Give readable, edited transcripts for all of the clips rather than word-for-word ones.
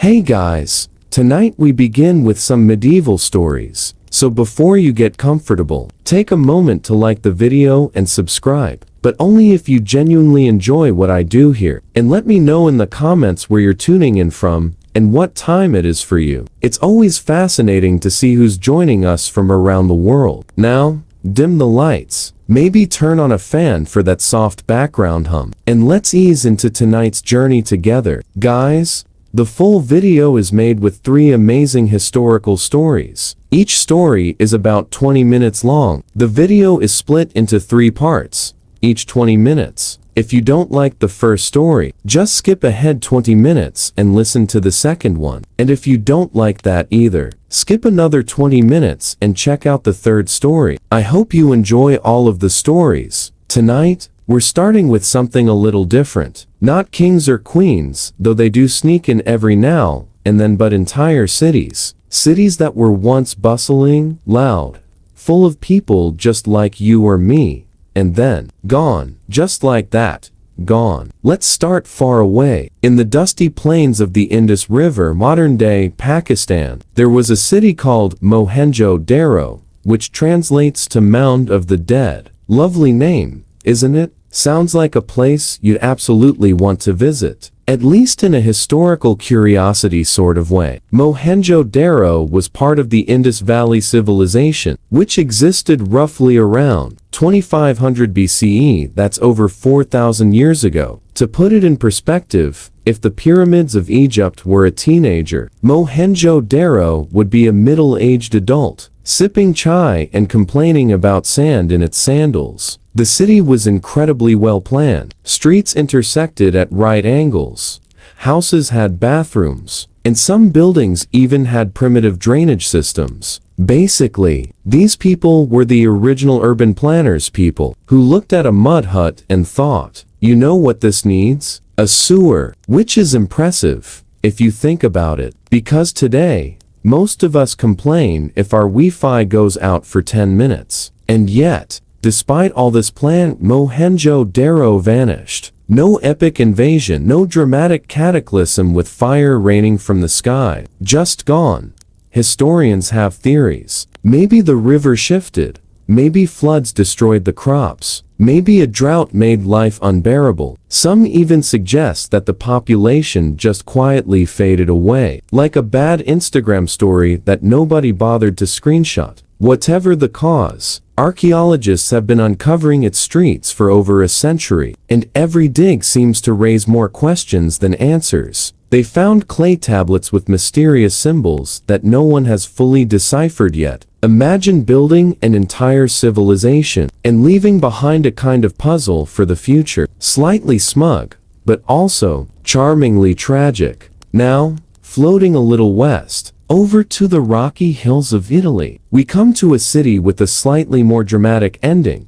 Hey guys, tonight we begin with some medieval stories. So before you get comfortable, take a moment to like the video and subscribe, but only if you genuinely enjoy what I do here, and let me know in the comments where you're tuning in from and what time it is for you. It's always fascinating to see who's joining us from around the world. Now, dim the lights, maybe turn on a fan for that soft background hum, and let's ease into tonight's journey together. Guys, the full video is made with 3 amazing historical stories. Each story is about 20 minutes long. The video is split into 3 parts, each 20 minutes. If you don't like the first story, just skip ahead 20 minutes and listen to the second one. And if you don't like that either, skip another 20 minutes and check out the third story. I hope you enjoy all of the stories. Tonight, we're starting with something a little different. Not kings or queens, though they do sneak in every now and then, but entire cities. Cities that were once bustling, loud, full of people just like you or me, and then gone, just like that, gone. Let's start far away. In the dusty plains of the Indus River, modern-day Pakistan, there was a city called Mohenjo-Daro, which translates to Mound of the Dead. Lovely name, isn't it? Sounds like a place you'd absolutely want to visit, at least in a historical curiosity sort of way. Mohenjo-Daro was part of the Indus Valley Civilization, which existed roughly around 2500 BCE, that's over 4,000 years ago. To put it in perspective, if the pyramids of Egypt were a teenager, Mohenjo-Daro would be a middle-aged adult, sipping chai and complaining about sand in its sandals. The city was incredibly well planned. Streets intersected at right angles. Houses had bathrooms, and some buildings even had primitive drainage systems. Basically, these people were the original urban planners people, who looked at a mud hut and thought, you know what this needs? A sewer. Which is impressive, if you think about it, because today, most of us complain if our Wi-Fi goes out for 10 minutes. And yet, despite all this plan, Mohenjo-Daro vanished. No epic invasion, no dramatic cataclysm with fire raining from the sky. Just gone. Historians have theories. Maybe the river shifted. Maybe floods destroyed the crops. Maybe a drought made life unbearable. Some even suggest that the population just quietly faded away, like a bad Instagram story that nobody bothered to screenshot. Whatever the cause, archaeologists have been uncovering its streets for over a century, and every dig seems to raise more questions than answers. They found clay tablets with mysterious symbols that no one has fully deciphered yet. Imagine building an entire civilization and leaving behind a kind of puzzle for the future. Slightly smug, but also charmingly tragic. Now, floating a little west, over to the rocky hills of Italy, we come to a city with a slightly more dramatic ending.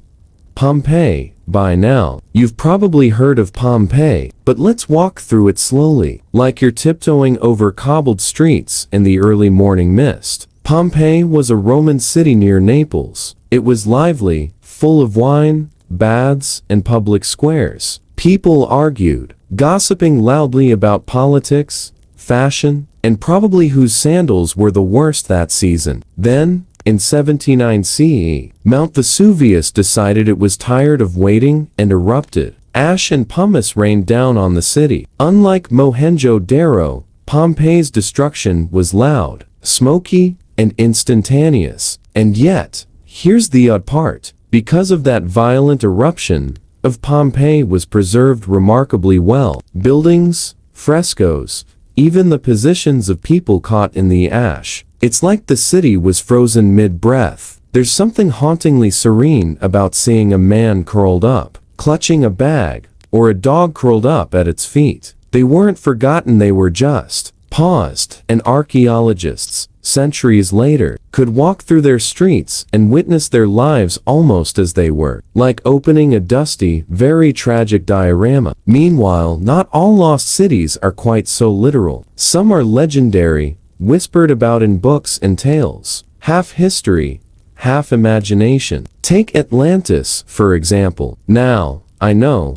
Pompeii. By now, you've probably heard of Pompeii, but let's walk through it slowly, like you're tiptoeing over cobbled streets in the early morning mist. Pompeii was a Roman city near Naples. It was lively, full of wine, baths, and public squares. People argued, gossiping loudly about politics, fashion, and probably whose sandals were the worst that season. Then, in 79 CE, Mount Vesuvius decided it was tired of waiting and erupted. Ash and pumice rained down on the city. Unlike Mohenjo-Daro, Pompeii's destruction was loud, smoky, and instantaneous. And yet, here's the odd part. Because of that violent eruption, of Pompeii was preserved remarkably well. Buildings, frescoes, even the positions of people caught in the ash. It's like the city was frozen mid-breath. There's something hauntingly serene about seeing a man curled up, clutching a bag, or a dog curled up at its feet. They weren't forgotten, they were just paused, and archaeologists, centuries later, could walk through their streets and witness their lives almost as they were, like opening a dusty, very tragic diorama. Meanwhile, not all lost cities are quite so literal. Some are legendary, whispered about in books and tales, half history, half imagination. Take Atlantis, for example. Now, I know,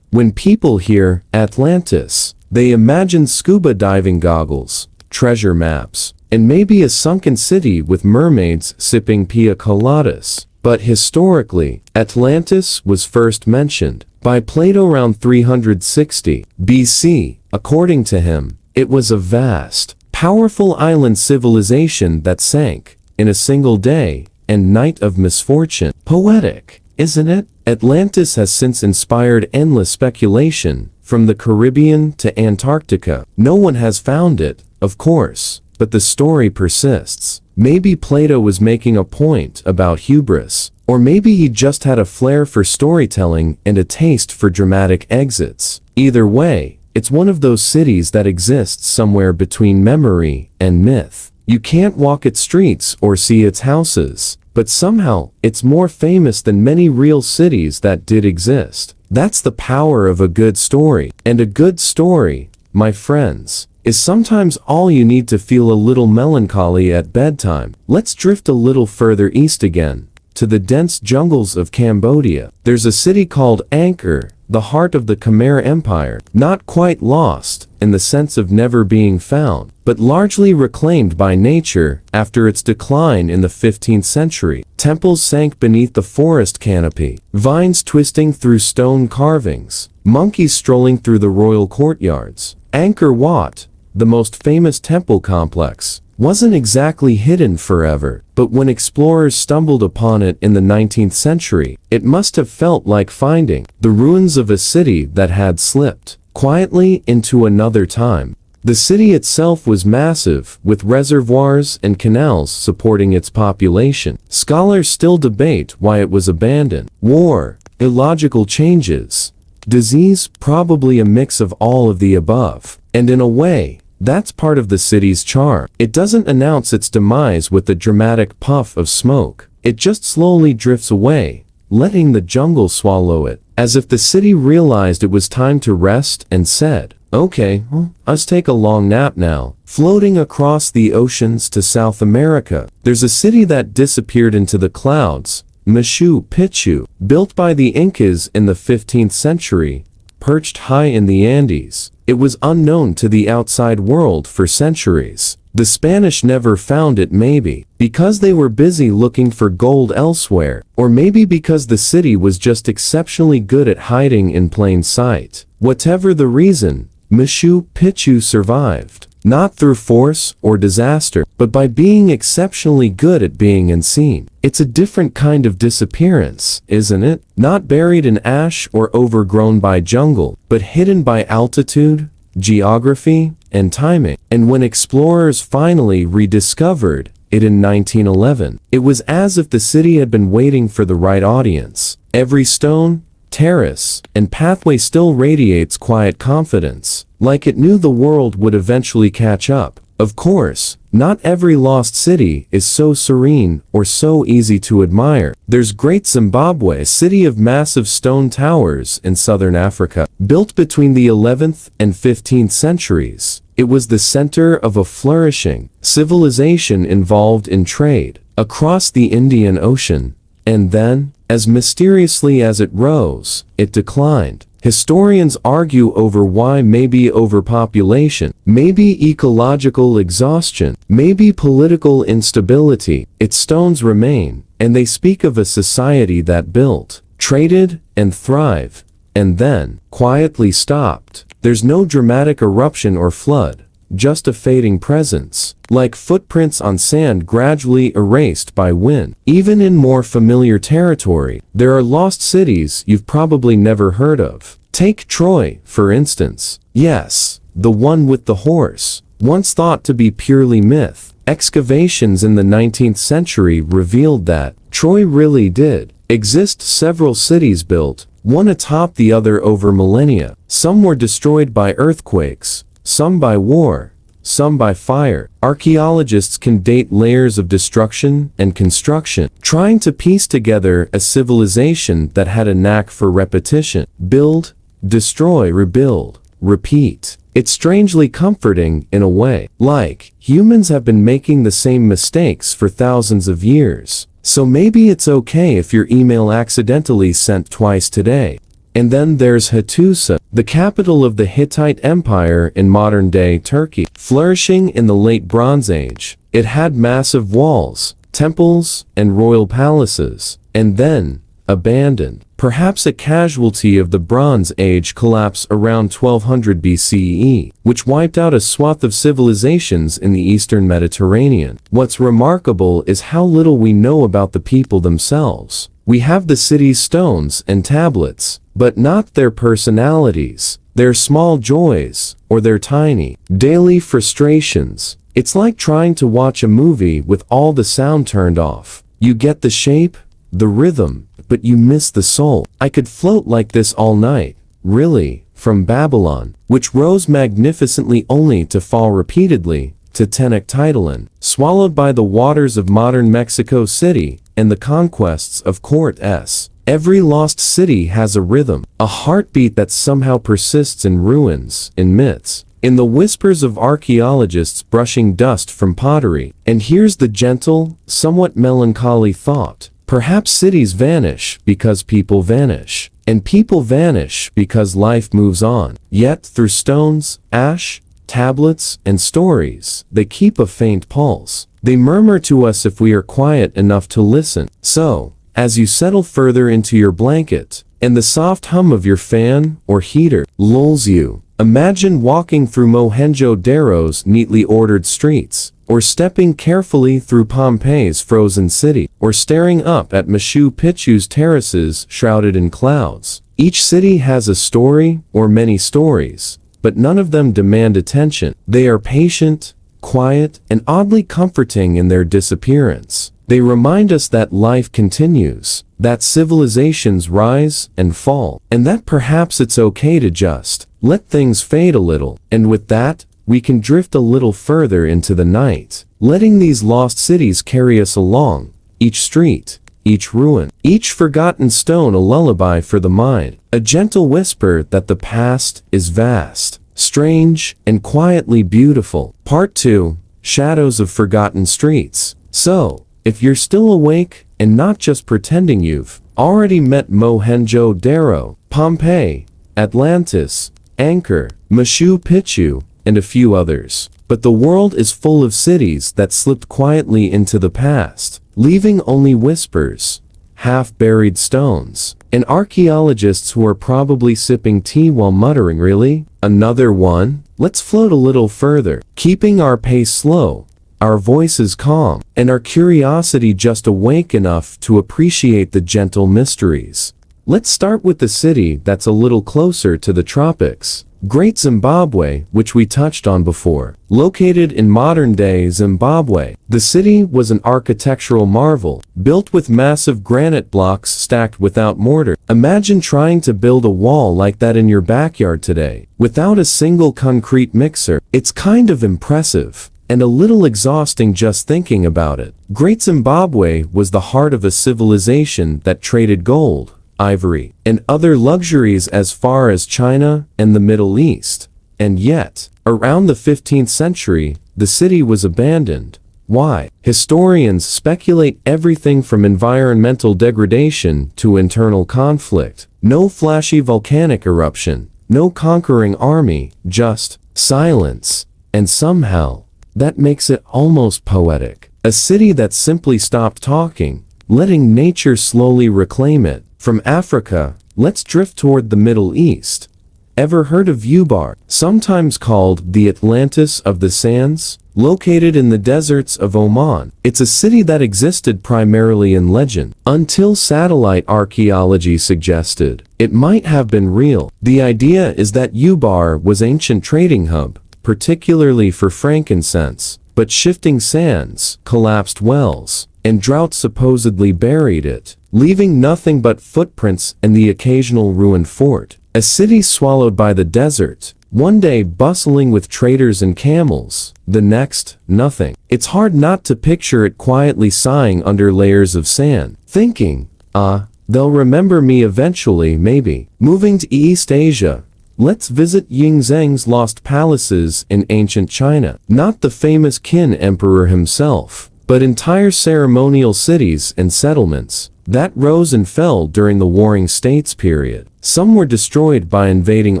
when people hear Atlantis, They imagined scuba diving goggles, treasure maps, and maybe a sunken city with mermaids sipping pina coladas. But historically, Atlantis was first mentioned by Plato around 360 BC. According to him, it was a vast, powerful island civilization that sank in a single day and night of misfortune. Poetic, isn't it? Atlantis has since inspired endless speculation, from the Caribbean to Antarctica. No one has found it, of course, but the story persists. Maybe Plato was making a point about hubris, or maybe he just had a flair for storytelling and a taste for dramatic exits. Either way, it's one of those cities that exists somewhere between memory and myth. You can't walk its streets or see its houses, but somehow it's more famous than many real cities that did exist. That's the power of a good story. And a good story, my friends, is sometimes all you need to feel a little melancholy at bedtime. Let's drift a little further east again, to the dense jungles of Cambodia. There's a city called Angkor, the heart of the Khmer Empire, not quite lost in the sense of never being found, but largely reclaimed by nature after its decline in the 15th century. Temples sank beneath the forest canopy, vines twisting through stone carvings, monkeys strolling through the royal courtyards. Angkor Wat, the most famous temple complex, wasn't exactly hidden forever, but when explorers stumbled upon it in the 19th century, it must have felt like finding the ruins of a city that had slipped quietly into another time. The city itself was massive, with reservoirs and canals supporting its population. Scholars still debate why it was abandoned. War, illogical changes, disease, probably a mix of all of the above. And in a way, that's part of the city's charm. It doesn't announce its demise with a dramatic puff of smoke. It just slowly drifts away, letting the jungle swallow it, as if the city realized it was time to rest and said, "Okay, us take a long nap now." Floating across the oceans to South America, there's a city that disappeared into the clouds, Machu Picchu, built by the Incas in the 15th century, perched high in the Andes. It was unknown to the outside world for centuries. The Spanish never found it, maybe because they were busy looking for gold elsewhere, or maybe because the city was just exceptionally good at hiding in plain sight. Whatever the reason, Machu Picchu survived, not through force or disaster, but by being exceptionally good at being unseen. It's a different kind of disappearance, isn't it? Not buried in ash or overgrown by jungle, but hidden by altitude, geography, and timing. And when explorers finally rediscovered it in 1911, it was as if the city had been waiting for the right audience. Every stone, terrace, and pathway still radiates quiet confidence, like it knew the world would eventually catch up. Of course, not every lost city is so serene or so easy to admire. There's Great Zimbabwe, a city of massive stone towers in southern Africa, built between the 11th and 15th centuries. It was the center of a flourishing civilization involved in trade across the Indian Ocean. And then, as mysteriously as it rose, it declined. Historians argue over why. Maybe overpopulation, maybe ecological exhaustion, maybe political instability. Its stones remain, and they speak of a society that built, traded, and thrived, and then quietly stopped. There's no dramatic eruption or flood, just a fading presence, like footprints on sand gradually erased by wind. Even in more familiar territory, there are lost cities you've probably never heard of. Take Troy, for instance. Yes, the one with the horse. Once thought to be purely myth, excavations in the 19th century revealed that Troy really did exist. Several cities built, one atop the other over millennia. Some were destroyed by earthquakes, some by war, some by fire. Archaeologists can date layers of destruction and construction, trying to piece together a civilization that had a knack for repetition. Build, destroy, rebuild, repeat. It's strangely comforting in a way, like humans have been making the same mistakes for thousands of years. So maybe it's okay if your email accidentally sent twice today. And then there's Hattusa, the capital of the Hittite Empire in modern-day Turkey. Flourishing in the late Bronze Age, it had massive walls, temples, and royal palaces, and then abandoned. Perhaps a casualty of the Bronze Age collapse around 1200 BCE, which wiped out a swath of civilizations in the Eastern Mediterranean. What's remarkable is how little we know about the people themselves. We have the city's stones and tablets, but not their personalities, their small joys, or their tiny, daily frustrations. It's like trying to watch a movie with all the sound turned off. You get the shape, the rhythm, but you miss the soul. I could float like this all night, really, from Babylon, which rose magnificently only to fall repeatedly, to Tenochtitlan, swallowed by the waters of modern Mexico City, and the conquests of Court S. Every lost city has a rhythm, a heartbeat that somehow persists in ruins, in myths, in the whispers of archaeologists brushing dust from pottery. And here's the gentle, somewhat melancholy thought. Perhaps cities vanish because people vanish, and people vanish because life moves on. Yet through stones, ash, tablets, and stories, they keep a faint pulse. They murmur to us if we are quiet enough to listen. So, as you settle further into your blanket, and the soft hum of your fan or heater lulls you, imagine walking through Mohenjo-Daro's neatly ordered streets, or stepping carefully through Pompeii's frozen city, or staring up at Machu Picchu's terraces shrouded in clouds. Each city has a story, or many stories, but none of them demand attention. They are patient, quiet, and oddly comforting in their disappearance. They remind us that life continues, that civilizations rise and fall, and that perhaps it's okay to just let things fade a little. And with that, we can drift a little further into the night, letting these lost cities carry us along, each street, each ruin, each forgotten stone a lullaby for the mind, a gentle whisper that the past is vast, strange, and quietly beautiful. Part 2, Shadows of Forgotten Streets. So, if you're still awake, and not just pretending you've already met Mohenjo-Daro, Pompeii, Atlantis, Angkor, Machu Picchu, and a few others. But the world is full of cities that slipped quietly into the past, leaving only whispers, half-buried stones, and archaeologists who are probably sipping tea while muttering, "Really? Another one?" Let's float a little further, keeping our pace slow, our voices calm, and our curiosity just awake enough to appreciate the gentle mysteries. Let's start with the city that's a little closer to the tropics. Great Zimbabwe, which we touched on before. Located in modern-day Zimbabwe, the city was an architectural marvel, built with massive granite blocks stacked without mortar. Imagine trying to build a wall like that in your backyard today, without a single concrete mixer. It's kind of impressive, and a little exhausting just thinking about it. Great Zimbabwe was the heart of a civilization that traded gold, ivory, and other luxuries as far as China and the Middle East. And yet, around the 15th century, the city was abandoned. Why? Historians speculate everything from environmental degradation to internal conflict. No flashy volcanic eruption, no conquering army, just silence. And somehow, that makes it almost poetic. A city that simply stopped talking, letting nature slowly reclaim it. From Africa, let's drift toward the Middle East. Ever heard of Ubar, sometimes called the Atlantis of the Sands? Located in the deserts of Oman, it's a city that existed primarily in legend, until satellite archaeology suggested it might have been real. The idea is that Ubar was an ancient trading hub, particularly for frankincense, but shifting sands, collapsed wells, and drought supposedly buried it, leaving nothing but footprints and the occasional ruined fort. A city swallowed by the desert, one day bustling with traders and camels, the next, nothing. It's hard not to picture it quietly sighing under layers of sand, thinking, they'll remember me eventually, maybe. Moving to East Asia, let's visit Yingzheng's lost palaces in ancient China. Not the famous Qin emperor himself, but entire ceremonial cities and settlements, that rose and fell during the Warring States period. Some were destroyed by invading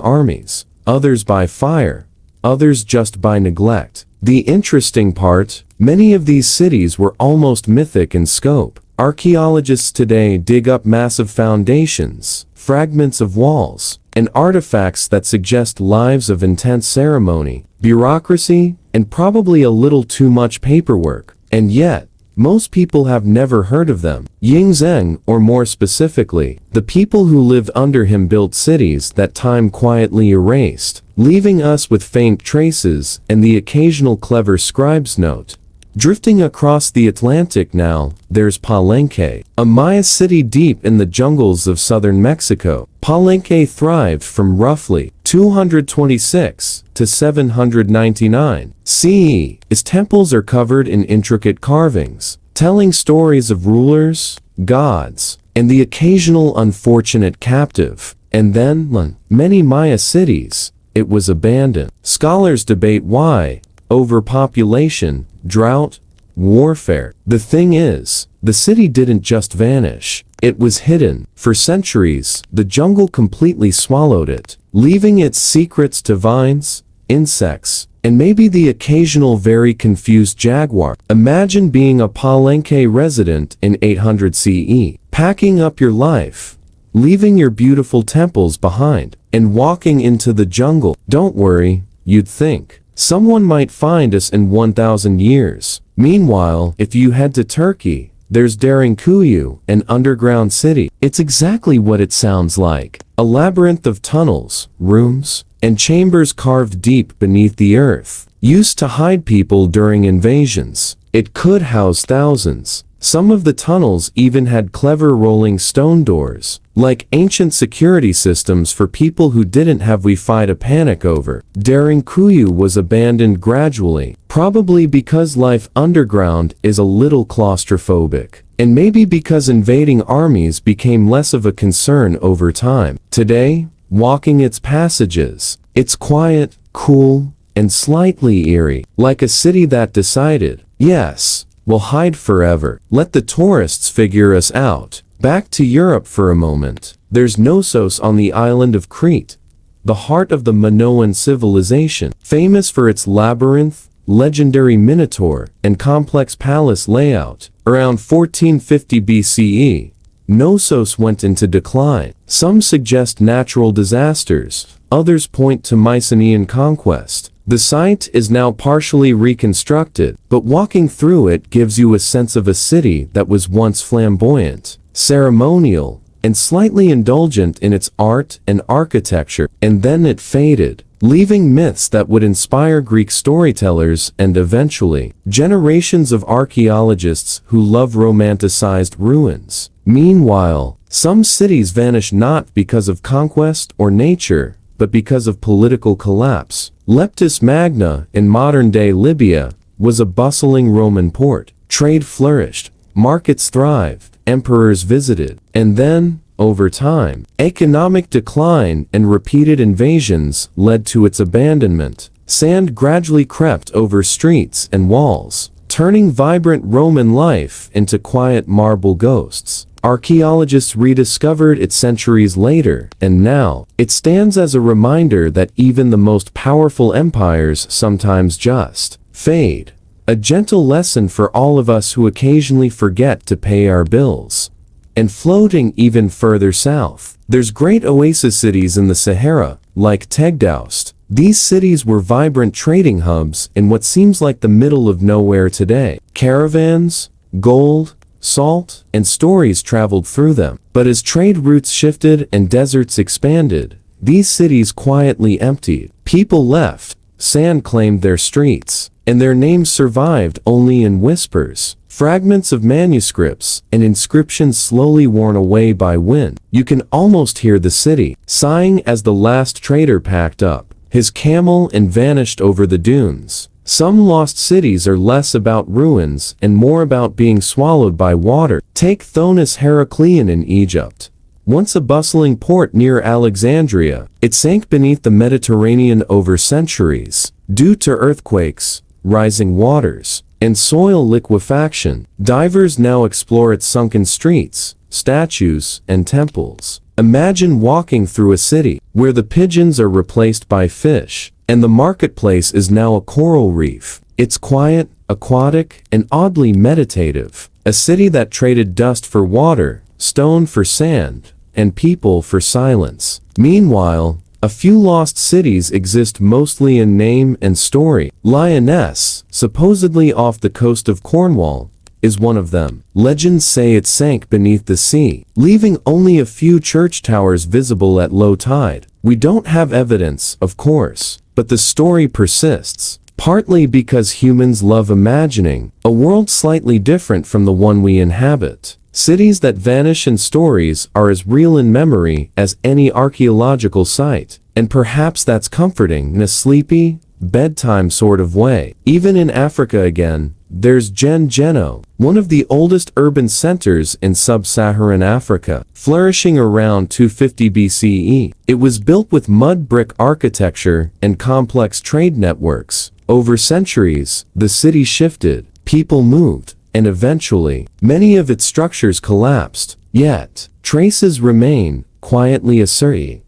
armies, others by fire, others just by neglect. The interesting part, many of these cities were almost mythic in scope. Archaeologists today dig up massive foundations, fragments of walls, and artifacts that suggest lives of intense ceremony, bureaucracy, and probably a little too much paperwork. And yet, most people have never heard of them. Yingzheng, or more specifically, the people who lived under him built cities that time quietly erased, leaving us with faint traces and the occasional clever scribe's note. Drifting across the Atlantic now, there's Palenque, a Maya city deep in the jungles of southern Mexico. Palenque thrived from roughly 226 to 799 CE. Its temples are covered in intricate carvings, telling stories of rulers, gods, and the occasional unfortunate captive. And then, like many Maya cities, it was abandoned. Scholars debate why: overpopulation, drought, warfare. The thing is, the city didn't just vanish. It was hidden. For centuries, the jungle completely swallowed it, leaving its secrets to vines, insects, and maybe the occasional very confused jaguar. Imagine being a Palenque resident in 800 CE, packing up your life, leaving your beautiful temples behind, and walking into the jungle. Don't worry, you'd think. Someone might find us in 1,000 years. Meanwhile, if you head to Turkey, there's Derinkuyu, an underground city. It's exactly what it sounds like. A labyrinth of tunnels, rooms, and chambers carved deep beneath the earth, used to hide people during invasions. It could house thousands. Some of the tunnels even had clever rolling stone doors, like ancient security systems for people who didn't have Wi-Fi to panic over. Derinkuyu was abandoned gradually, probably because life underground is a little claustrophobic, and maybe because invading armies became less of a concern over time. Today, walking its passages, it's quiet, cool, and slightly eerie, like a city that decided, yes, we'll hide forever. Let the tourists figure us out. Back to Europe for a moment. There's Knossos on the island of Crete, the heart of the Minoan civilization, famous for its labyrinth, legendary minotaur, and complex palace layout. Around 1450 BCE, Knossos went into decline. Some suggest natural disasters, others point to Mycenaean conquest. The site is now partially reconstructed, but walking through it gives you a sense of a city that was once flamboyant, ceremonial, and slightly indulgent in its art and architecture, and then it faded, leaving myths that would inspire Greek storytellers and eventually generations of archaeologists who love romanticized ruins. Meanwhile, some cities vanish not because of conquest or nature, but because of political collapse. Leptis Magna, in modern-day Libya, was a bustling Roman port. Trade flourished, markets thrived, emperors visited, and then, over time, economic decline and repeated invasions led to its abandonment. Sand gradually crept over streets and walls, turning vibrant Roman life into quiet marble ghosts. Archaeologists rediscovered it centuries later, and now, it stands as a reminder that even the most powerful empires sometimes just fade. A gentle lesson for all of us who occasionally forget to pay our bills. And floating even further south, there's great oasis cities in the Sahara, like Tegdaust. These cities were vibrant trading hubs in what seems like the middle of nowhere today. Caravans, gold, salt, and stories traveled through them. But as trade routes shifted and deserts expanded, these cities quietly emptied. People left, sand claimed their streets, and their names survived only in whispers. Fragments of manuscripts and inscriptions slowly worn away by wind. You can almost hear the city sighing as the last trader packed up his camel and vanished over the dunes. Some lost cities are less about ruins and more about being swallowed by water. Take Thonis Heraclean in Egypt. Once a bustling port near Alexandria, it sank beneath the Mediterranean over centuries, due to earthquakes, rising waters, and soil liquefaction. Divers now explore its sunken streets, statues, and temples. Imagine walking through a city where the pigeons are replaced by fish, and the marketplace is now a coral reef. It's quiet, aquatic, and oddly meditative. A city that traded dust for water, stone for sand, and people for silence. Meanwhile, a few lost cities exist mostly in name and story. Lyonesse, supposedly off the coast of Cornwall, is one of them. Legends say it sank beneath the sea, leaving only a few church towers visible at low tide. We don't have evidence, of course, but the story persists, partly because humans love imagining a world slightly different from the one we inhabit. Cities that vanish in stories are as real in memory as any archaeological site, and perhaps that's comforting in a sleepy, bedtime sort of way. Even in Africa again, there's Geno, one of the oldest urban centers in sub-Saharan Africa, flourishing around 250 BCE. It was built with mud brick architecture and complex trade networks. Over centuries, the city shifted, people moved, and eventually, many of its structures collapsed. Yet, traces remain, quietly asserting,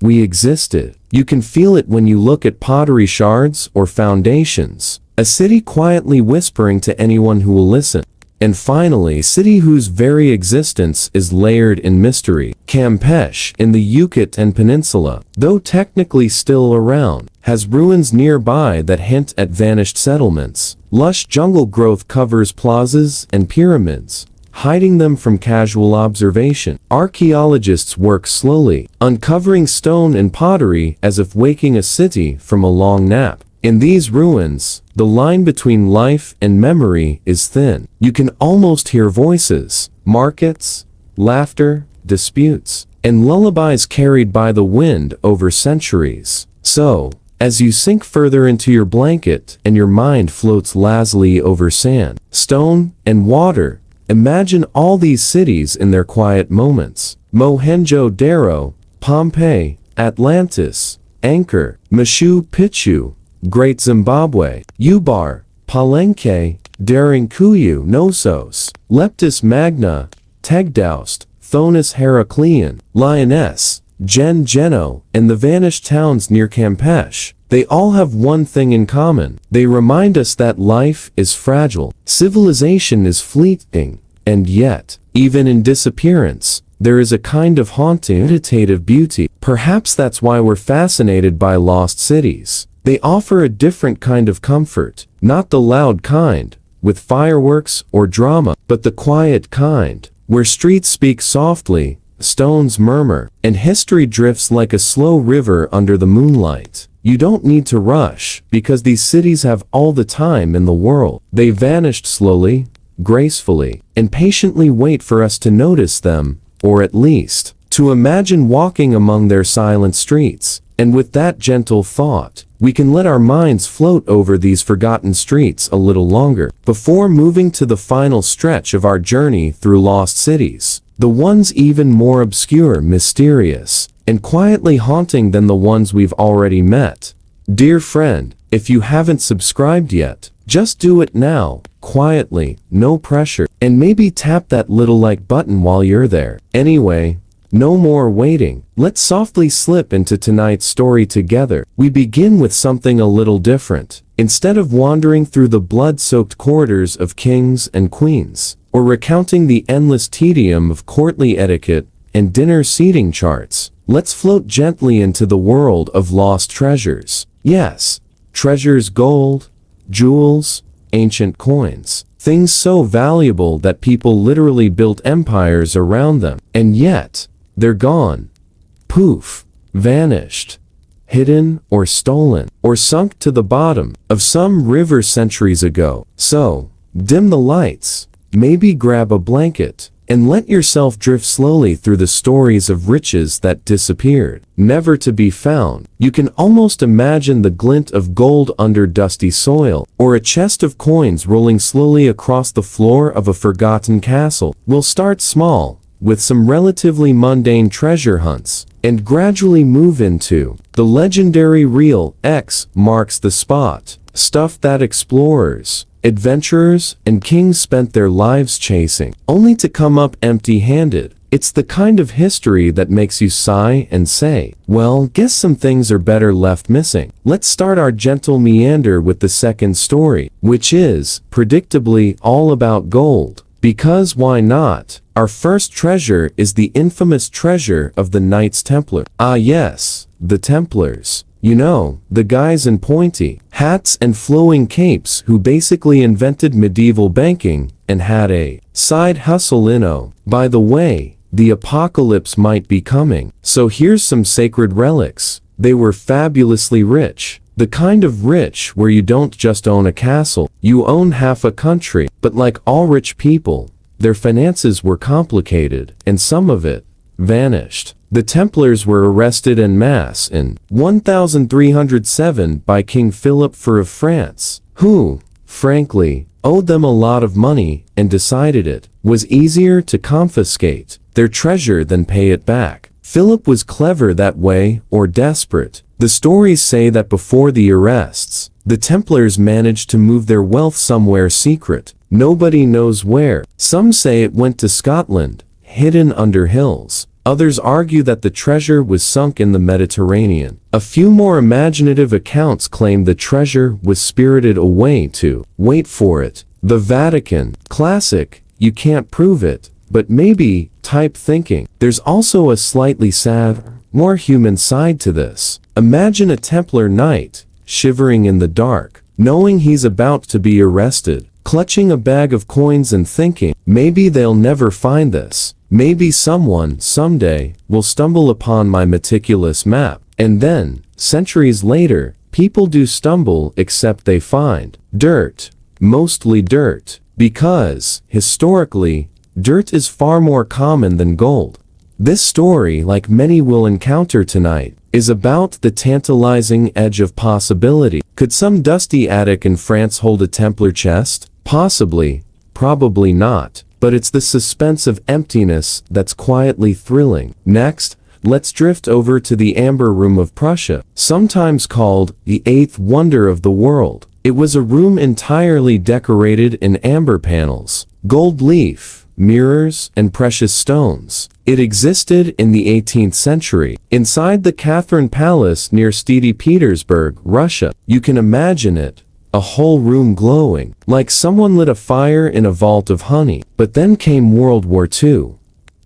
we existed. You can feel it when you look at pottery shards or foundations. A city quietly whispering to anyone who will listen. And finally, a city whose very existence is layered in mystery. Campeche, in the Yucatan Peninsula, though technically still around, has ruins nearby that hint at vanished settlements. Lush jungle growth covers plazas and pyramids, hiding them from casual observation. Archaeologists work slowly, uncovering stone and pottery as if waking a city from a long nap. In these ruins, the line between life and memory is thin. You can almost hear voices, markets, laughter, disputes, and lullabies carried by the wind over centuries. So, as you sink further into your blanket and your mind floats lazily over sand, stone, and water, imagine all these cities in their quiet moments. Mohenjo-Daro, Pompeii, Atlantis, Angkor, Machu Picchu, Great Zimbabwe, Ubar, Palenque, Derinkuyu, Knossos, Leptis Magna, Tegdaust, Thonis Heraclean, Lyonesse, Geno, and the vanished towns near Campeche. They all have one thing in common. They remind us that life is fragile, civilization is fleeting, and yet, even in disappearance, there is a kind of haunting, meditative beauty. Perhaps that's why we're fascinated by lost cities. They offer a different kind of comfort, not the loud kind, with fireworks or drama, but the quiet kind, where streets speak softly, stones murmur, and history drifts like a slow river under the moonlight. You don't need to rush, because these cities have all the time in the world. They vanished slowly, gracefully, and patiently wait for us to notice them, or at least, to imagine walking among their silent streets. And with that gentle thought, we can let our minds float over these forgotten streets a little longer, before moving to the final stretch of our journey through lost cities. The ones even more obscure, mysterious, and quietly haunting than the ones we've already met. Dear friend, if you haven't subscribed yet, just do it now, quietly, no pressure, and maybe tap that little like button while you're there. Anyway, no more waiting. Let's softly slip into tonight's story together. We begin with something a little different. Instead of wandering through the blood-soaked corridors of kings and queens, or recounting the endless tedium of courtly etiquette and dinner seating charts, let's float gently into the world of lost treasures. Yes, treasures, gold, jewels, ancient coins, things so valuable that people literally built empires around them. And yet, they're gone. Poof, vanished, hidden or stolen, or sunk to the bottom of some river centuries ago. So, dim the lights, maybe grab a blanket, and let yourself drift slowly through the stories of riches that disappeared, never to be found. You can almost imagine the glint of gold under dusty soil, or a chest of coins rolling slowly across the floor of a forgotten castle. We'll start small, with some relatively mundane treasure hunts, and gradually move into the legendary real X marks the spot stuff that explorers, adventurers, and kings spent their lives chasing, only to come up empty-handed. It's the kind of history that makes you sigh and say, well, guess some things are better left missing. Let's start our gentle meander with the second story, which is, predictably, all about gold. Because why not? Our first treasure is the infamous treasure of the Knights Templar. Ah yes, the Templars. You know, the guys in pointy hats and flowing capes who basically invented medieval banking and had a side hustle in. By the way, the apocalypse might be coming, so here's some sacred relics. They were fabulously rich. The kind of rich where you don't just own a castle, you own half a country. But like all rich people, their finances were complicated, and some of it vanished. The Templars were arrested en masse in 1307 by King Philip IV of France, who, frankly, owed them a lot of money and decided it was easier to confiscate their treasure than pay it back. Philip was clever that way, or desperate. The stories say that before the arrests, the Templars managed to move their wealth somewhere secret. Nobody knows where. Some say it went to Scotland, hidden under hills. Others argue that the treasure was sunk in the Mediterranean. A few more imaginative accounts claim the treasure was spirited away to, wait for it, the Vatican. Classic, you can't prove it, but maybe, type thinking. There's also a slightly sad, more human side to this. Imagine a Templar knight, shivering in the dark, knowing he's about to be arrested, clutching a bag of coins and thinking, maybe they'll never find this. Maybe someone, someday, will stumble upon my meticulous map. And then, centuries later, people do stumble except they find dirt. Mostly dirt. Because, historically, dirt is far more common than gold. This story, like many we'll encounter tonight, is about the tantalizing edge of possibility. Could some dusty attic in France hold a Templar chest? Possibly. Probably not. But it's the suspense of emptiness that's quietly thrilling. Next, let's drift over to the Amber Room of Prussia, sometimes called the Eighth Wonder of the World. It was a room entirely decorated in amber panels, gold leaf, mirrors, and precious stones. It existed in the 18th century, inside the Catherine Palace near St. Petersburg, Russia. You can imagine it. A whole room glowing, like someone lit a fire in a vault of honey. But then came World War II.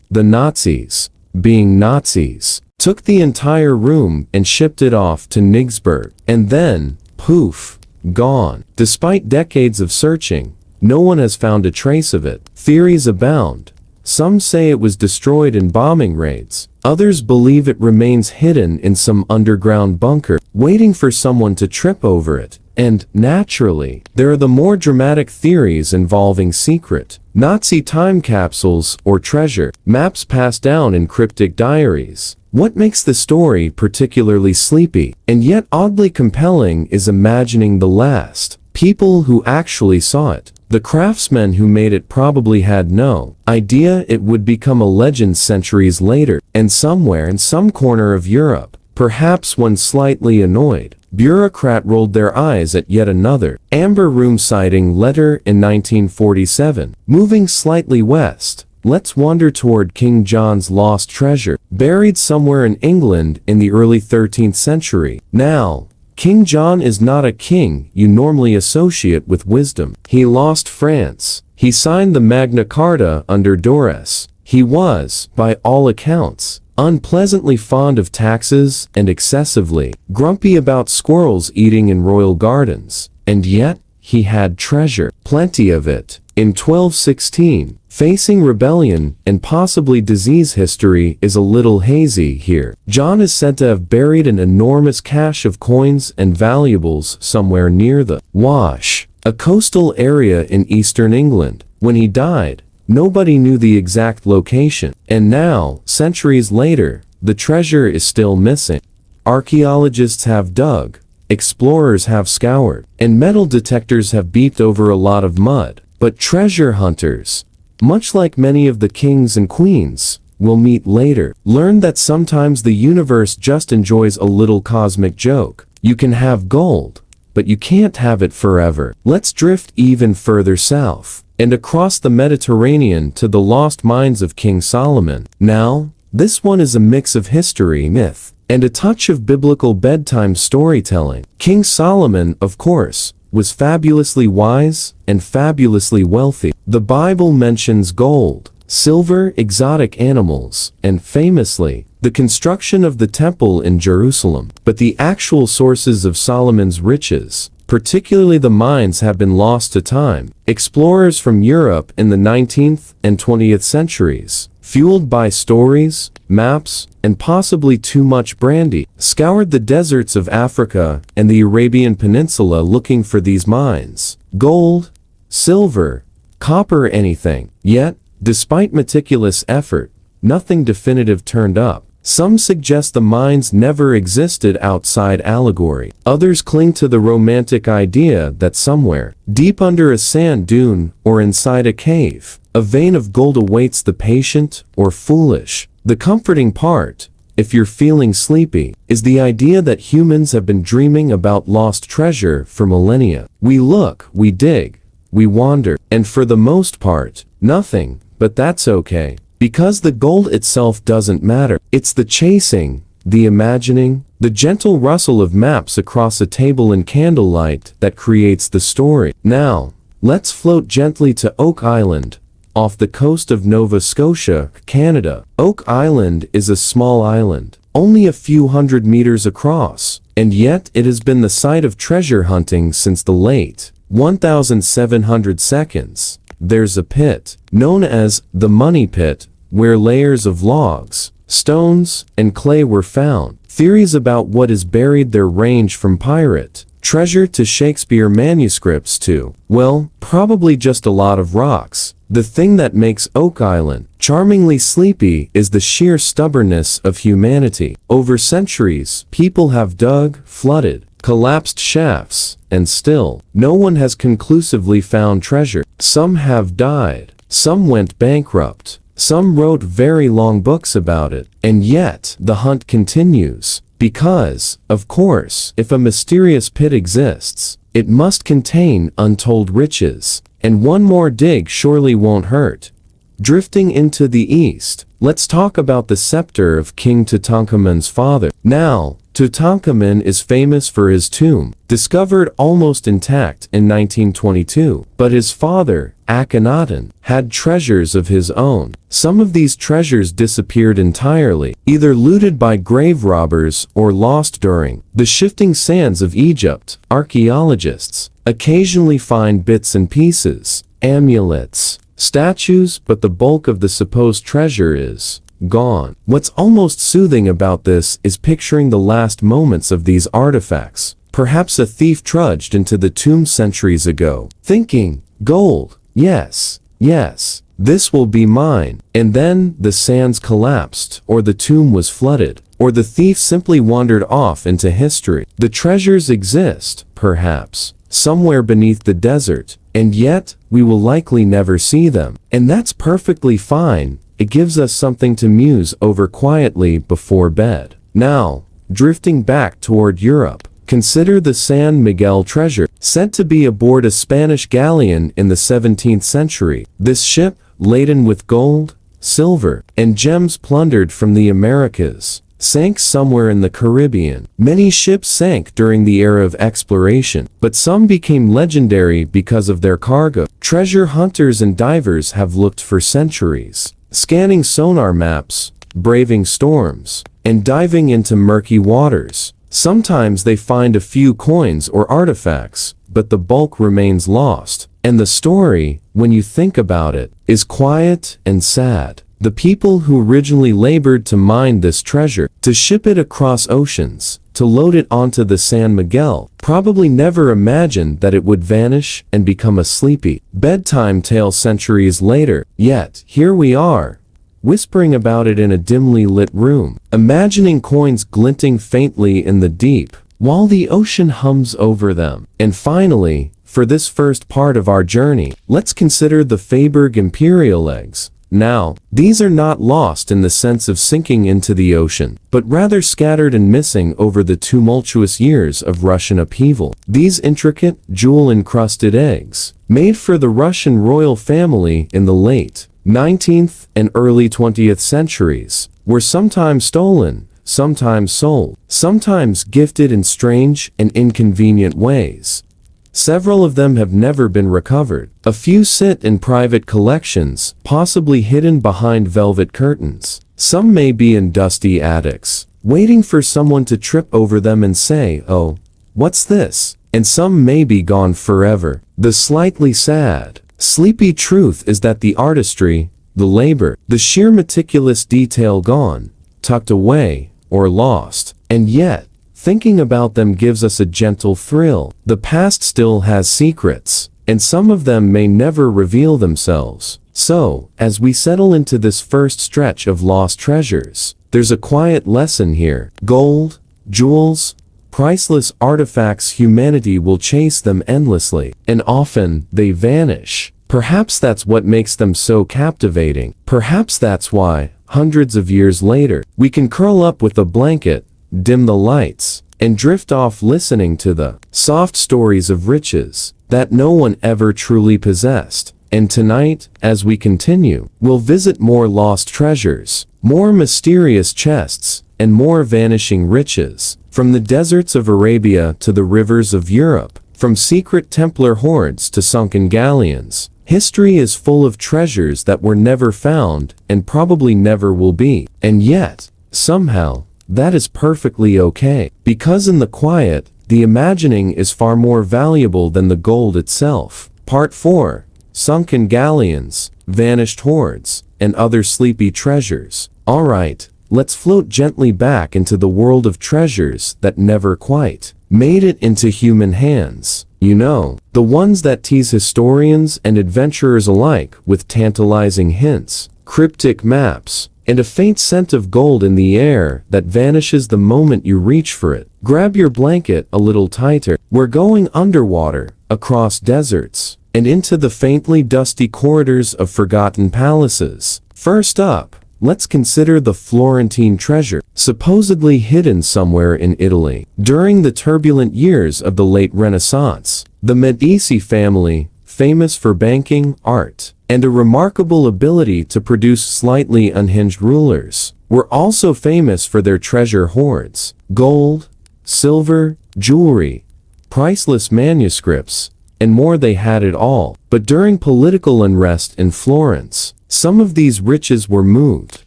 The Nazis, being Nazis, took the entire room and shipped it off to Nigsburg. And then, poof, gone. Despite decades of searching, no one has found a trace of it. Theories abound. Some say it was destroyed in bombing raids. Others believe it remains hidden in some underground bunker, waiting for someone to trip over it. And, naturally, there are the more dramatic theories involving secret Nazi time capsules or treasure maps passed down in cryptic diaries. What makes the story particularly sleepy and yet oddly compelling is imagining the last people who actually saw it. The craftsmen who made it probably had no idea it would become a legend centuries later, and somewhere in some corner of Europe, perhaps one slightly annoyed bureaucrat rolled their eyes at yet another Amber Room sighting letter in 1947. Moving slightly west, let's wander toward King John's lost treasure, buried somewhere in England in the early 13th century. Now, King John is not a king you normally associate with wisdom. He lost France. He signed the Magna Carta under duress. He was, by all accounts, unpleasantly fond of taxes and excessively grumpy about squirrels eating in royal gardens. And yet, he had treasure, plenty of it. In 1216, facing rebellion and possibly disease, history is a little hazy here. John is said to have buried an enormous cache of coins and valuables somewhere near the Wash, a coastal area in eastern England. When he died, nobody knew the exact location, and now, centuries later, the treasure is still missing. Archaeologists have dug, explorers have scoured, and metal detectors have beeped over a lot of mud. But treasure hunters, much like many of the kings and queens we'll meet later, learn that sometimes the universe just enjoys a little cosmic joke. You can have gold, but you can't have it forever. Let's drift even further south, and across the Mediterranean to the lost mines of King Solomon. Now, this one is a mix of history, myth, and a touch of biblical bedtime storytelling. King Solomon, of course, was fabulously wise and fabulously wealthy. The Bible mentions gold, silver, exotic animals, and famously, the construction of the temple in Jerusalem. But the actual sources of Solomon's riches, particularly the mines, have been lost to time. Explorers from Europe in the 19th and 20th centuries, fueled by stories, maps, and possibly too much brandy, scoured the deserts of Africa and the Arabian Peninsula looking for these mines. Gold, silver, copper, anything. Yet, despite meticulous effort, nothing definitive turned up. Some suggest the mines never existed outside allegory. Others cling to the romantic idea that somewhere, deep under a sand dune or inside a cave, a vein of gold awaits the patient or foolish. The comforting part, if you're feeling sleepy, is the idea that humans have been dreaming about lost treasure for millennia. We look, we dig, we wander, and for the most part, nothing, but that's okay. Because the gold itself doesn't matter. It's the chasing, the imagining, the gentle rustle of maps across a table in candlelight that creates the story. Now, let's float gently to Oak Island, off the coast of Nova Scotia, Canada. Oak Island is a small island, only a few hundred meters across, and yet it has been the site of treasure hunting since the late 1700 seconds. There's a pit, known as the Money Pit, where layers of logs, stones, and clay were found. Theories about what is buried there range from pirate treasure to Shakespeare manuscripts to, well, probably just a lot of rocks. The thing that makes Oak Island charmingly sleepy is the sheer stubbornness of humanity. Over centuries, people have dug, flooded, collapsed shafts, and still, no one has conclusively found treasure. Some have died, some went bankrupt, some wrote very long books about it, and yet, the hunt continues. Because, of course, if a mysterious pit exists, it must contain untold riches, and one more dig surely won't hurt. Drifting into the east, let's talk about the scepter of King Tutankhamun's father. Now, Tutankhamun is famous for his tomb, discovered almost intact in 1922. But his father, Akhenaten, had treasures of his own. Some of these treasures disappeared entirely, either looted by grave robbers or lost during the shifting sands of Egypt. Archaeologists occasionally find bits and pieces, amulets, statues, but the bulk of the supposed treasure is gone. What's almost soothing about this is picturing the last moments of these artifacts. Perhaps a thief trudged into the tomb centuries ago, thinking, gold, yes, yes, this will be mine. And then the sands collapsed, or the tomb was flooded, or the thief simply wandered off into history. The treasures exist, perhaps, somewhere beneath the desert, and yet, we will likely never see them. And that's perfectly fine. It gives us something to muse over quietly before bed. Now, drifting back toward Europe, consider the San Miguel treasure, said to be aboard a Spanish galleon in the 17th century. This ship, laden with gold, silver, and gems plundered from the Americas, sank somewhere in the Caribbean. Many ships sank during the era of exploration, but some became legendary because of their cargo. Treasure hunters and divers have looked for centuries, scanning sonar maps, braving storms, and diving into murky waters. Sometimes they find a few coins or artifacts, but the bulk remains lost. And the story, when you think about it, is quiet and sad. The people who originally labored to mine this treasure, to ship it across oceans, to load it onto the San Miguel, probably never imagined that it would vanish and become a sleepy bedtime tale centuries later. Yet, here we are, whispering about it in a dimly lit room, imagining coins glinting faintly in the deep, while the ocean hums over them. And finally, for this first part of our journey, let's consider the Feyberg imperial eggs, Now, these are not lost in the sense of sinking into the ocean, but rather scattered and missing over the tumultuous years of Russian upheaval. These intricate, jewel-encrusted eggs, made for the Russian royal family in the late 19th and early 20th centuries, were sometimes stolen, sometimes sold, sometimes gifted in strange and inconvenient ways. Several of them have never been recovered. A few sit in private collections, possibly hidden behind velvet curtains. Some may be in dusty attics, waiting for someone to trip over them and say, "Oh, what's this?" And some may be gone forever. The slightly sad, sleepy truth is that the artistry, the labor, the sheer meticulous detail gone, tucked away, or lost. And yet, thinking about them gives us a gentle thrill. The past still has secrets, and some of them may never reveal themselves. So, as we settle into this first stretch of lost treasures, there's a quiet lesson here. Gold, jewels, priceless artifacts, humanity will chase them endlessly, and often they vanish. Perhaps that's what makes them so captivating. Perhaps that's why, hundreds of years later, we can curl up with a blanket, dim the lights, and drift off listening to the soft stories of riches that no one ever truly possessed. And tonight, as we continue, we'll visit more lost treasures, more mysterious chests, and more vanishing riches, from the deserts of Arabia to the rivers of Europe, from secret Templar hordes to sunken galleons. History is full of treasures that were never found and probably never will be. And yet, somehow, that is perfectly okay, because in the quiet, the imagining is far more valuable than the gold itself. Part 4. Sunken Galleons, Vanished Hoards, and Other Sleepy Treasures. Alright, let's float gently back into the world of treasures that never quite made it into human hands. You know, the ones that tease historians and adventurers alike with tantalizing hints, cryptic maps, and a faint scent of gold in the air that vanishes the moment you reach for it. Grab your blanket a little tighter. We're going underwater, across deserts, and into the faintly dusty corridors of forgotten palaces. First up, let's consider the Florentine treasure, supposedly hidden somewhere in Italy. During the turbulent years of the late Renaissance, the Medici family, famous for banking, art, and a remarkable ability to produce slightly unhinged rulers, were also famous for their treasure hoards. Gold, silver, jewelry, priceless manuscripts, and more. They had it all. But during political unrest in Florence, some of these riches were moved,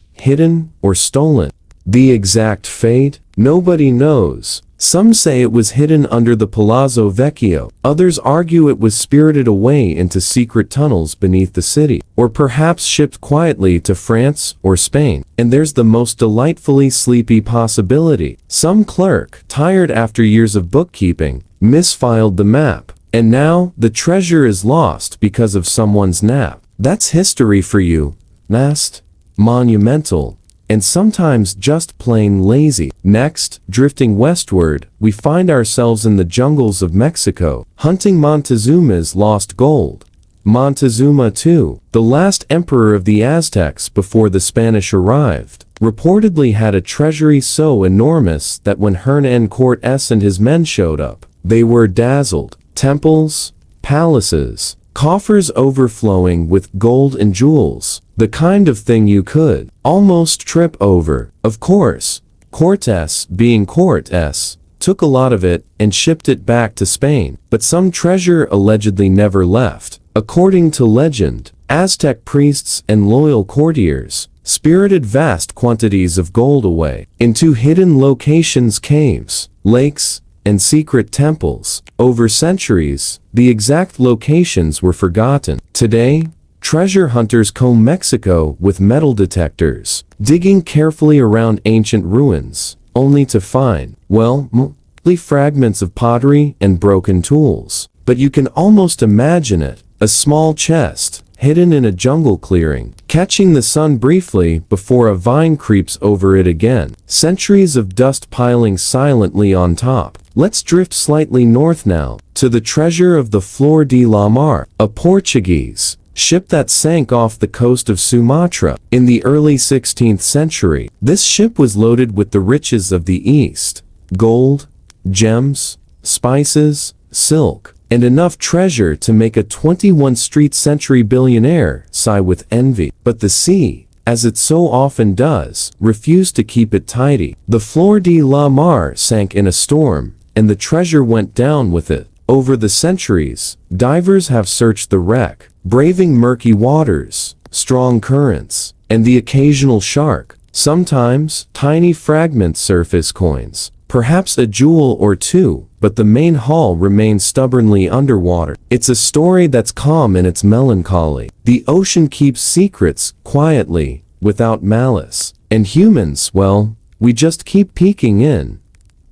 hidden, or stolen. The exact fate? Nobody knows. Some say it was hidden under the Palazzo Vecchio. Others argue it was spirited away into secret tunnels beneath the city, or perhaps shipped quietly to France or Spain. And there's the most delightfully sleepy possibility. Some clerk, tired after years of bookkeeping, misfiled the map, and now the treasure is lost because of someone's nap. That's history for you. Vast, monumental, and sometimes just plain lazy. Next, drifting westward, we find ourselves in the jungles of Mexico, hunting Montezuma's lost gold. Montezuma II, the last emperor of the Aztecs before the Spanish arrived, reportedly had a treasury so enormous that when Hernán Cortés and his men showed up, they were dazzled. Temples, palaces, coffers overflowing with gold and jewels, the kind of thing you could almost trip over. Of course, Cortés, being Cortés, took a lot of it and shipped it back to Spain, but some treasure allegedly never left. According to legend, Aztec priests and loyal courtiers spirited vast quantities of gold away into hidden locations, caves, lakes, and secret temples. Over centuries, the exact locations were forgotten. Today, treasure hunters comb Mexico with metal detectors, digging carefully around ancient ruins, only to find, well, mostly fragments of pottery and broken tools. But you can almost imagine it, a small chest, hidden in a jungle clearing, catching the sun briefly before a vine creeps over it again, centuries of dust piling silently on top. Let's drift slightly north now, to the treasure of the Flor de la Mar, a Portuguese ship that sank off the coast of Sumatra in the early 16th century. This ship was loaded with the riches of the East: gold, gems, spices, silk, and enough treasure to make a 21st century billionaire sigh with envy. But the sea, as it so often does, refused to keep it tidy. The Fleur de la Mar sank in a storm, and the treasure went down with it. Over the centuries, divers have searched the wreck, braving murky waters, strong currents, and the occasional shark. Sometimes, tiny fragment surface coins, perhaps a jewel or two, but the main haul remains stubbornly underwater. It's a story that's calm in its melancholy. The ocean keeps secrets, quietly, without malice. And humans, well, we just keep peeking in,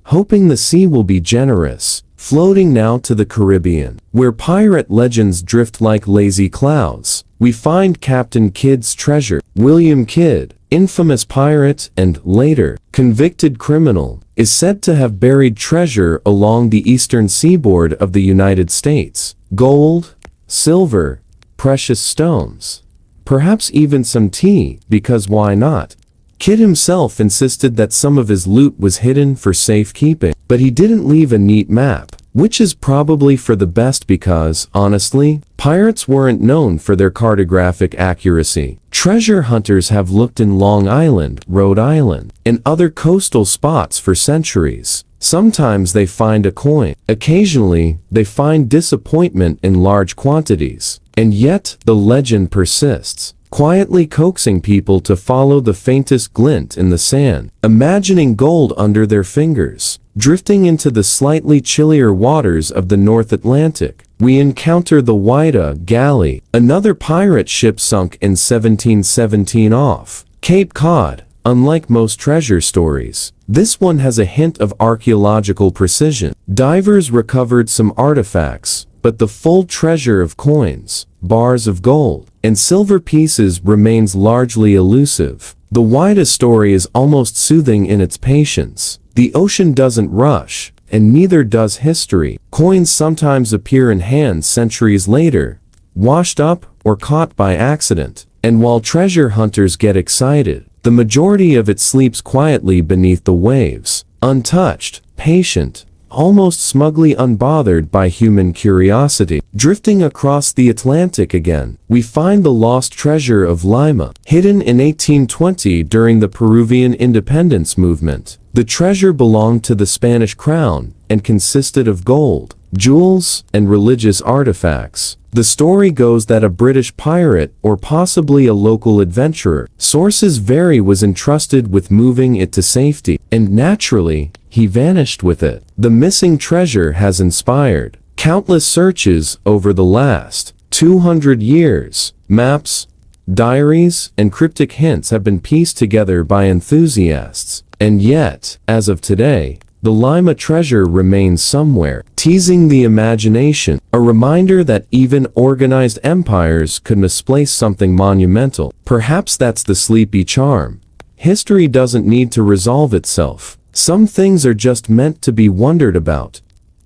hoping the sea will be generous. Floating now to the Caribbean, where pirate legends drift like lazy clouds, we find Captain Kidd's treasure. William Kidd, infamous pirate and, later, convicted criminal, is said to have buried treasure along the eastern seaboard of the United States. Gold, silver, precious stones, perhaps even some tea, because why not? Kidd himself insisted that some of his loot was hidden for safekeeping, but he didn't leave a neat map, which is probably for the best because, honestly, pirates weren't known for their cartographic accuracy. Treasure hunters have looked in Long Island, Rhode Island, and other coastal spots for centuries. Sometimes they find a coin. Occasionally, they find disappointment in large quantities. And yet, the legend persists, quietly coaxing people to follow the faintest glint in the sand, imagining gold under their fingers. Drifting into the slightly chillier waters of the North Atlantic, we encounter the Whydah galley, another pirate ship sunk in 1717 off Cape Cod. Unlike most treasure stories, this one has a hint of archaeological precision. Divers recovered some artifacts, but the full treasure of coins, bars of gold, and silver pieces remains largely elusive. The Whydah story is almost soothing in its patience. The ocean doesn't rush, and neither does history. Coins sometimes appear in hands centuries later, washed up or caught by accident. And while treasure hunters get excited, the majority of it sleeps quietly beneath the waves, untouched, patient, almost smugly unbothered by human curiosity. Drifting across the Atlantic again, we find the lost treasure of Lima, hidden in 1820 during the Peruvian independence movement. The treasure belonged to the Spanish crown and consisted of gold, jewels, and religious artifacts. The story goes that a British pirate, or possibly a local adventurer, sources vary, was entrusted with moving it to safety, and naturally, he vanished with it. The missing treasure has inspired countless searches over the last 200 years. Maps, diaries, and cryptic hints have been pieced together by enthusiasts. And yet, as of today, the Lima treasure remains somewhere, teasing the imagination, a reminder that even organized empires could misplace something monumental. Perhaps that's the sleepy charm. History doesn't need to resolve itself. Some things are just meant to be wondered about.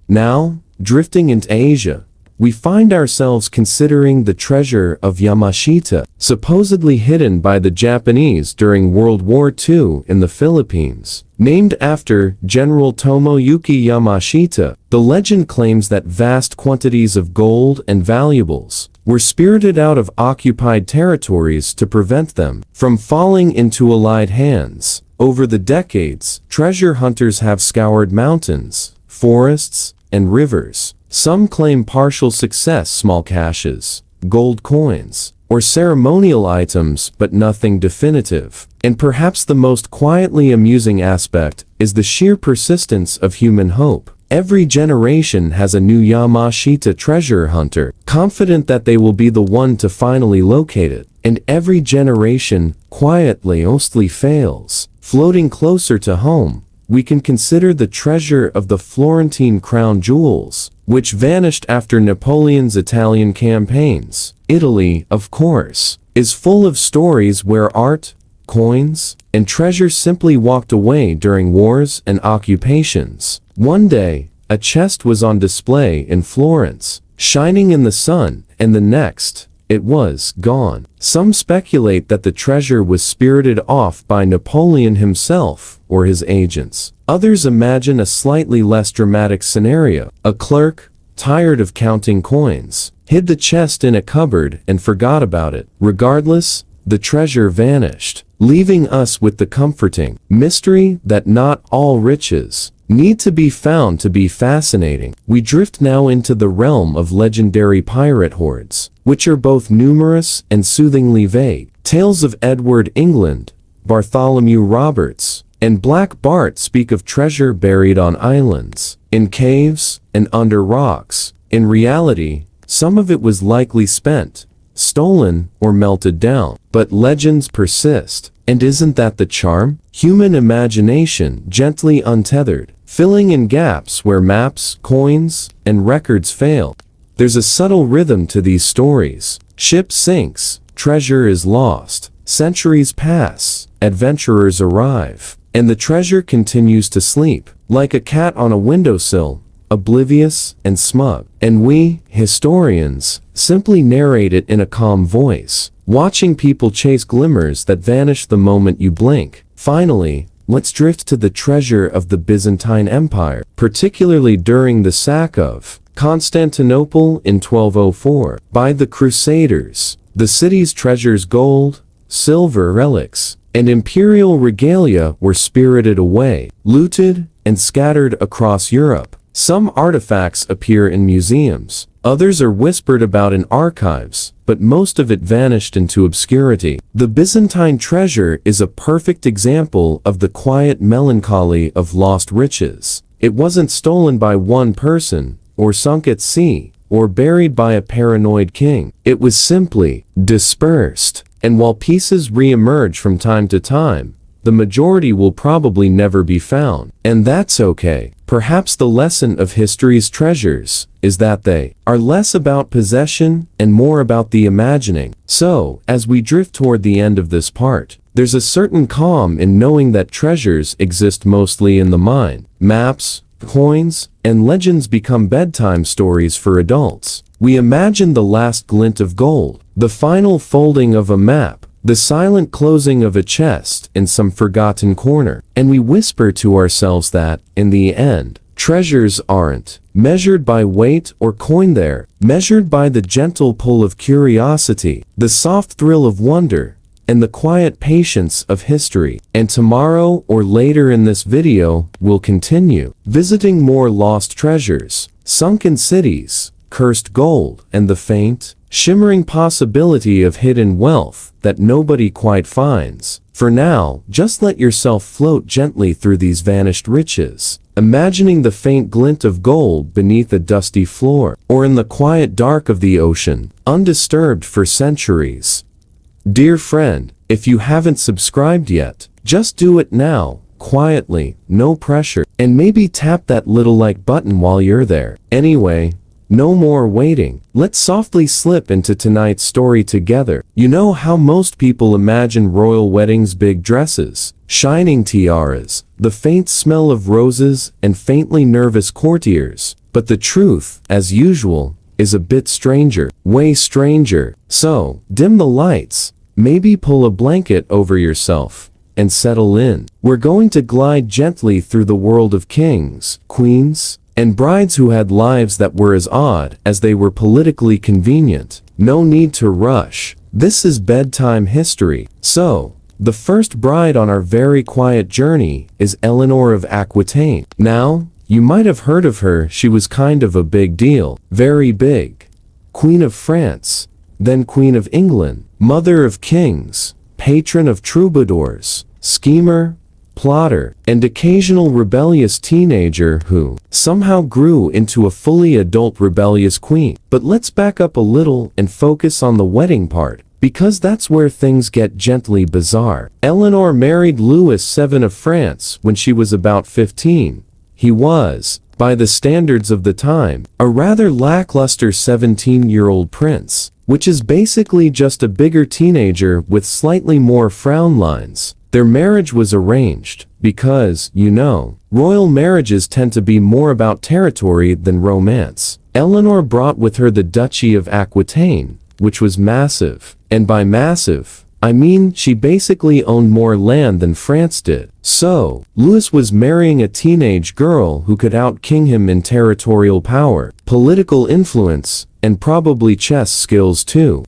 Now, drifting into Asia, we find ourselves considering the treasure of Yamashita, supposedly hidden by the Japanese during World War II in the Philippines. Named after General Tomoyuki Yamashita, the legend claims that vast quantities of gold and valuables were spirited out of occupied territories to prevent them from falling into Allied hands. Over the decades, treasure hunters have scoured mountains, forests, and rivers. Some claim partial success: small caches, gold coins, or ceremonial items, but nothing definitive. And perhaps the most quietly amusing aspect is the sheer persistence of human hope. Every generation has a new Yamashita treasure hunter, confident that they will be the one to finally locate it. And every generation, quietly, mostly fails. Floating closer to home, we can consider the treasure of the Florentine crown jewels, which vanished after Napoleon's Italian campaigns. Italy, of course, is full of stories where art, coins, and treasure simply walked away during wars and occupations. One day, a chest was on display in Florence, shining in the sun, and the next, it was gone. Some speculate that the treasure was spirited off by Napoleon himself or his agents. Others imagine a slightly less dramatic scenario. A clerk, tired of counting coins, hid the chest in a cupboard and forgot about it. Regardless, the treasure vanished, leaving us with the comforting mystery that not all riches need to be found to be fascinating. We drift now into the realm of legendary pirate hoards, which are both numerous and soothingly vague. Tales of Edward England, Bartholomew Roberts, and Black Bart speak of treasure buried on islands, in caves, and under rocks. In reality, some of it was likely spent, stolen, or melted down. But legends persist. And isn't that the charm? Human imagination gently untethered, filling in gaps where maps, coins, and records fail. There's a subtle rhythm to these stories. Ship sinks, treasure is lost, centuries pass, adventurers arrive, and the treasure continues to sleep, like a cat on a windowsill, oblivious and smug. And we, historians, simply narrate it in a calm voice, watching people chase glimmers that vanish the moment you blink. Finally, let's drift to the treasure of the Byzantine Empire, particularly during the sack of Constantinople in 1204 by the Crusaders. The city's treasures, gold, silver relics, and imperial regalia were spirited away, looted, and scattered across Europe. Some artifacts appear in museums, others are whispered about in archives, but most of it vanished into obscurity. The Byzantine treasure is a perfect example of the quiet melancholy of lost riches. It wasn't stolen by one person, or sunk at sea, or buried by a paranoid king. It was simply dispersed. And while pieces re-emerge from time to time, the majority will probably never be found. And that's okay. Perhaps the lesson of history's treasures is that they are less about possession and more about the imagining. So, as we drift toward the end of this part, there's a certain calm in knowing that treasures exist mostly in the mind. Maps, coins, and legends become bedtime stories for adults. We imagine the last glint of gold, the final folding of a map, the silent closing of a chest in some forgotten corner, and we whisper to ourselves that, in the end, treasures aren't measured by weight or coin, they're measured by the gentle pull of curiosity, the soft thrill of wonder, and the quiet patience of history. And tomorrow or later in this video, we'll continue visiting more lost treasures, sunken cities, cursed gold, and the faint, shimmering possibility of hidden wealth that nobody quite finds. For now, just let yourself float gently through these vanished riches, imagining the faint glint of gold beneath a dusty floor, or in the quiet dark of the ocean, undisturbed for centuries. Dear friend, if you haven't subscribed yet, just do it now, quietly, no pressure, and maybe tap that little like button while you're there. Anyway, no more waiting. Let's softly slip into tonight's story together. You know how most people imagine royal weddings: big dresses, shining tiaras, the faint smell of roses, and faintly nervous courtiers. But the truth, as usual, is a bit stranger, way stranger. So, dim the lights, maybe pull a blanket over yourself, and settle in. We're going to glide gently through the world of kings, queens, and brides who had lives that were as odd as they were politically convenient. No need to rush. This is bedtime history. So, the first bride on our very quiet journey is Eleanor of Aquitaine. Now, you might have heard of her. She was kind of a big deal. Very big. Queen of France, then Queen of England, mother of kings, patron of troubadours, schemer, plotter, and occasional rebellious teenager who somehow grew into a fully adult rebellious queen. But let's back up a little and focus on the wedding part, because that's where things get gently bizarre. Eleanor married Louis VII of France when she was about 15. He was, by the standards of the time, a rather lackluster 17-year-old prince, which is basically just a bigger teenager with slightly more frown lines. Their marriage was arranged because, you know, royal marriages tend to be more about territory than romance. Eleanor brought with her the Duchy of Aquitaine, which was massive. And by massive, I mean she basically owned more land than France did. So, Louis was marrying a teenage girl who could out-king him in territorial power, political influence, and probably chess skills too.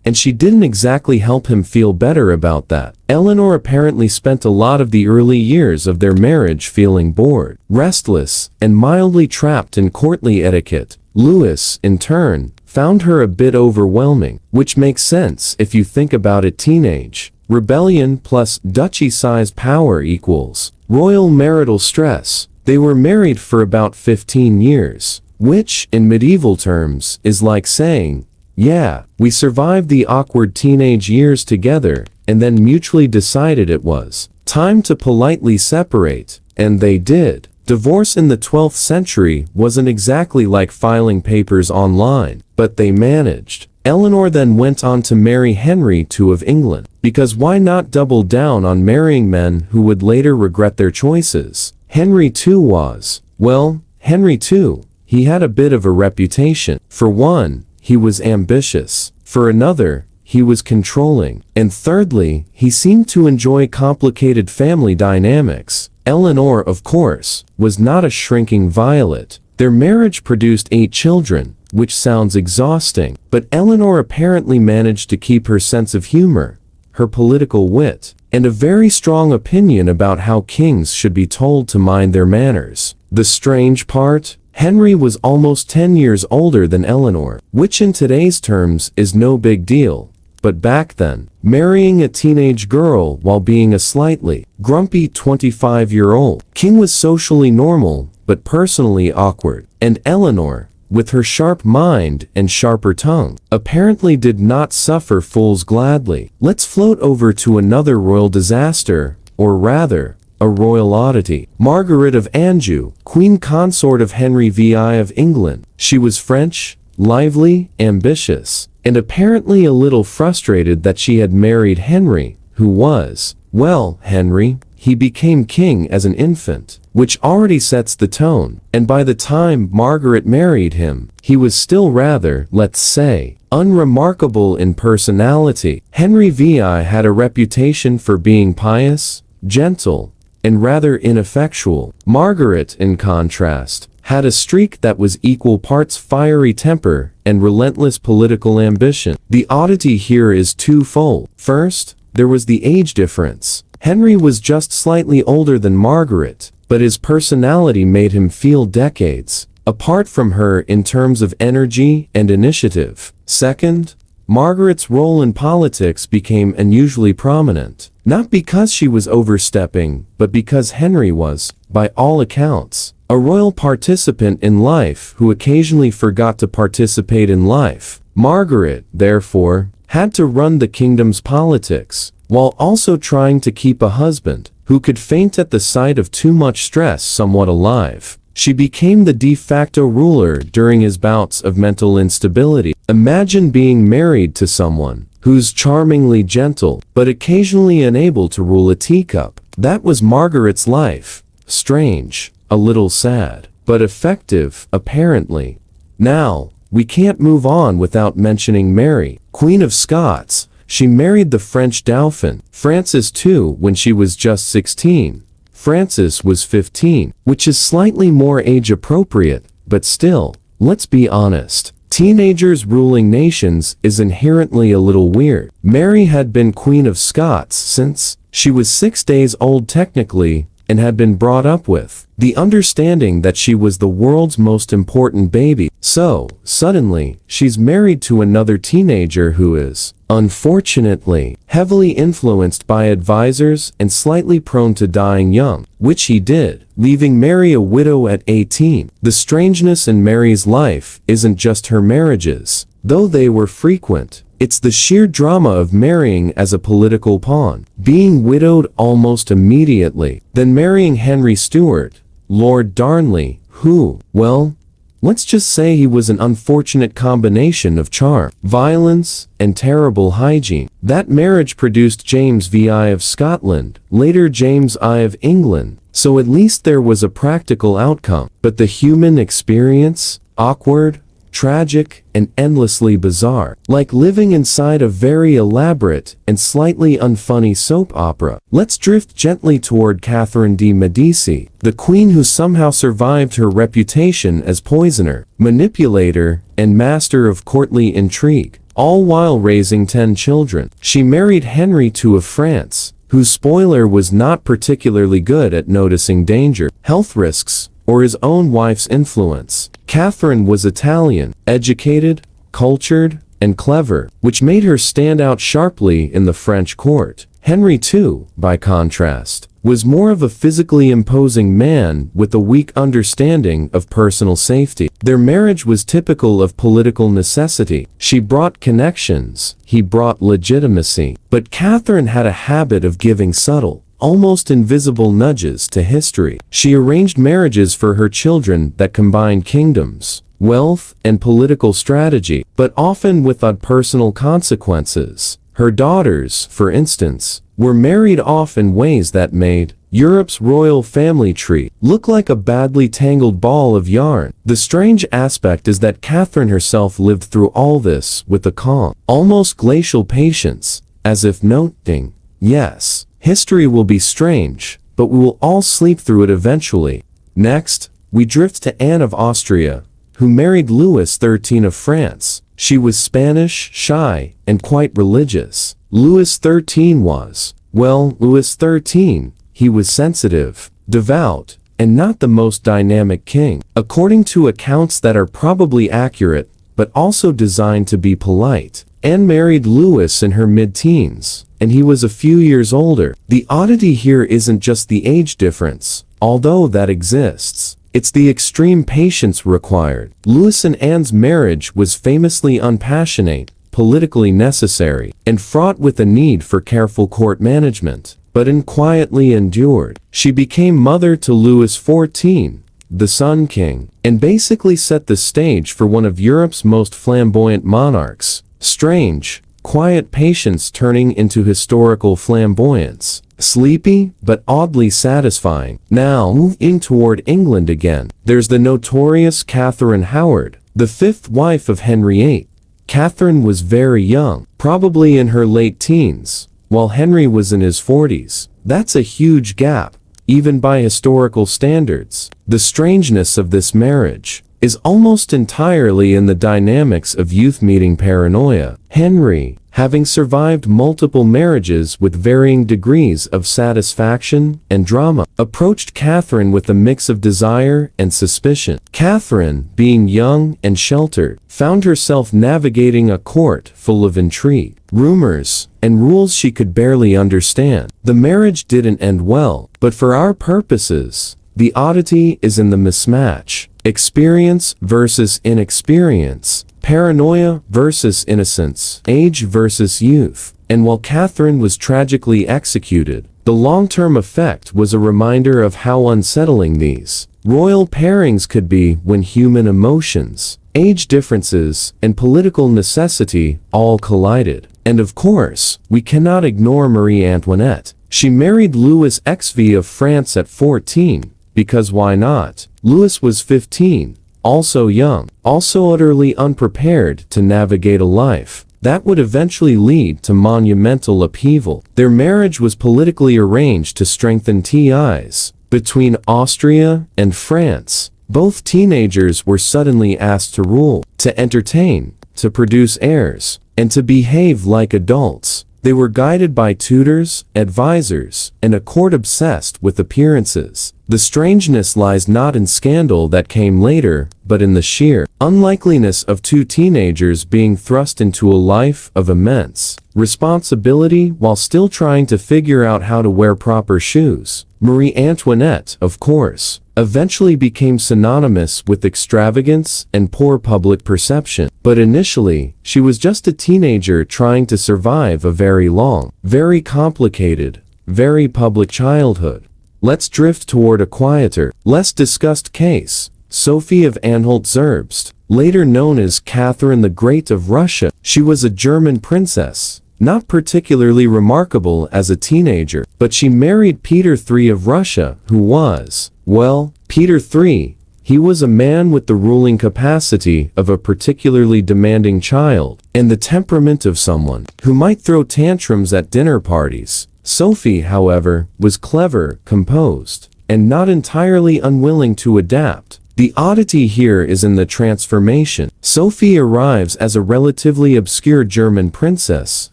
And she didn't exactly help him feel better about that. Eleanor apparently spent a lot of the early years of their marriage feeling bored, restless, and mildly trapped in courtly etiquette. Louis, in turn, found her a bit overwhelming, which makes sense if you think about it. Teenage rebellion plus duchy-sized power equals royal marital stress. They were married for about 15 years, which, in medieval terms, is like saying, yeah, we survived the awkward teenage years together, and then mutually decided it was time to politely separate, and they did. Divorce in the 12th century wasn't exactly like filing papers online, but they managed. Eleanor then went on to marry Henry II of England, because why not double down on marrying men who would later regret their choices? Henry II was, well, Henry II, he had a bit of a reputation. For one, he was ambitious. For another, he was controlling. And thirdly, he seemed to enjoy complicated family dynamics. Eleanor, of course, was not a shrinking violet. Their marriage produced 8 children, which sounds exhausting, but Eleanor apparently managed to keep her sense of humor, her political wit, and a very strong opinion about how kings should be told to mind their manners. The strange part? Henry was almost 10 years older than Eleanor, which in today's terms is no big deal. But back then, marrying a teenage girl while being a slightly grumpy 25-year-old king was socially normal, but personally awkward. And Eleanor, with her sharp mind and sharper tongue, apparently did not suffer fools gladly. Let's float over to another royal disaster, or rather, a royal oddity. Margaret of Anjou, queen consort of Henry VI of England. She was French, lively, ambitious, and apparently a little frustrated that she had married Henry, who was, well, Henry. He became king as an infant, which already sets the tone, and by the time Margaret married him, he was still rather, let's say, unremarkable in personality. Henry VI had a reputation for being pious, gentle, and rather ineffectual. Margaret, in contrast, had a streak that was equal parts fiery temper and relentless political ambition. The oddity here is twofold. First, there was the age difference. Henry was just slightly older than Margaret, but his personality made him feel decades apart from her in terms of energy and initiative. Second, Margaret's role in politics became unusually prominent, not because she was overstepping, but because Henry was, by all accounts, a royal participant in life who occasionally forgot to participate in life. Margaret, therefore, had to run the kingdom's politics, while also trying to keep a husband, who could faint at the sight of too much stress, somewhat alive. She became the de facto ruler during his bouts of mental instability. Imagine being married to someone who's charmingly gentle, but occasionally unable to rule a teacup. That was Margaret's life. Strange, a little sad, but effective, apparently. Now, we can't move on without mentioning Mary, Queen of Scots. She married the French Dauphin, Francis II, when she was just 16. Francis was 15, which is slightly more age-appropriate, but still, let's be honest. Teenagers ruling nations is inherently a little weird. Mary had been Queen of Scots since she was 6 days old technically, and had been brought up with the understanding that she was the world's most important baby. So, suddenly, she's married to another teenager who is, unfortunately, heavily influenced by advisors and slightly prone to dying young, which he did, leaving Mary a widow at 18. The strangeness in Mary's life isn't just her marriages, though they were frequent. It's the sheer drama of marrying as a political pawn, being widowed almost immediately, then marrying Henry Stuart, Lord Darnley, who, well, let's just say he was an unfortunate combination of charm, violence, and terrible hygiene. That marriage produced James VI of Scotland, later James I of England, so at least there was a practical outcome. But the human experience? Awkward? tragic, and endlessly bizarre, like living inside a very elaborate and slightly unfunny soap opera. Let's drift gently toward Catherine de' Medici, the queen who somehow survived her reputation as poisoner, manipulator, and master of courtly intrigue, all while raising 10 children. She married Henry II of France, whose spoiler was not particularly good at noticing danger, health risks, or his own wife's influence. Catherine was Italian, educated, cultured, and clever, which made her stand out sharply in the French court. Henry II, by contrast, was more of a physically imposing man with a weak understanding of personal safety. Their marriage was typical of political necessity. She brought connections, he brought legitimacy. But Catherine had a habit of giving subtle, almost invisible nudges to history. She arranged marriages for her children that combined kingdoms, wealth, and political strategy, but often without personal consequences. Her daughters, for instance, were married off in ways that made Europe's royal family tree look like a badly tangled ball of yarn. The strange aspect is that Catherine herself lived through all this with a calm, almost glacial patience, as if noting, yes, history will be strange, but we will all sleep through it eventually. Next, we drift to Anne of Austria, who married Louis XIII of France. She was Spanish, shy, and quite religious. Louis XIII was, well, Louis XIII, he was sensitive, devout, and not the most dynamic king. According to accounts that are probably accurate, but also designed to be polite, Anne married Louis in her mid-teens, and he was a few years older. The oddity here isn't just the age difference, although that exists. It's the extreme patience required. Louis and Anne's marriage was famously unpassionate, politically necessary, and fraught with a need for careful court management, but quietly endured. She became mother to Louis XIV, the Sun King, and basically set the stage for one of Europe's most flamboyant monarchs. Strange, quiet patience turning into historical flamboyance. Sleepy, but oddly satisfying. Now, moving toward England again, there's the notorious Catherine Howard, the fifth wife of Henry VIII. Catherine was very young, probably in her late teens, while Henry was in his 40s. That's a huge gap, even by historical standards. The strangeness of this marriage is almost entirely in the dynamics of youth meeting paranoia. Henry, having survived multiple marriages with varying degrees of satisfaction and drama, approached Catherine with a mix of desire and suspicion. Catherine, being young and sheltered, found herself navigating a court full of intrigue, rumors, and rules she could barely understand. The marriage didn't end well, but for our purposes, the oddity is in the mismatch. Experience versus inexperience, paranoia versus innocence, age versus youth. And while Catherine was tragically executed, the long-term effect was a reminder of how unsettling these royal pairings could be when human emotions, age differences, and political necessity all collided. And of course, we cannot ignore Marie Antoinette. She married Louis XVI of France at 14. Because why not? Louis was 15, also young, also utterly unprepared to navigate a life that would eventually lead to monumental upheaval. Their marriage was politically arranged to strengthen ties between Austria and France. Both teenagers were suddenly asked to rule, to entertain, to produce heirs, and to behave like adults. They were guided by tutors, advisors, and a court obsessed with appearances. The strangeness lies not in scandal that came later, but in the sheer unlikeliness of two teenagers being thrust into a life of immense responsibility while still trying to figure out how to wear proper shoes. Marie Antoinette, of course, eventually became synonymous with extravagance and poor public perception. But initially, she was just a teenager trying to survive a very long, very complicated, very public childhood. Let's drift toward a quieter, less discussed case. Sophie of Anhalt-Zerbst, later known as Catherine the Great of Russia. She was a German princess, not particularly remarkable as a teenager, but she married Peter III of Russia, who was, well, Peter III, He was a man with the ruling capacity of a particularly demanding child, and the temperament of someone who might throw tantrums at dinner parties. Sophie, however, was clever, composed, and not entirely unwilling to adapt. The oddity here is in the transformation. Sophie arrives as a relatively obscure German princess,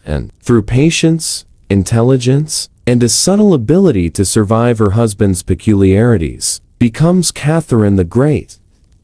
and, through patience, intelligence, and a subtle ability to survive her husband's peculiarities, becomes Catherine the Great.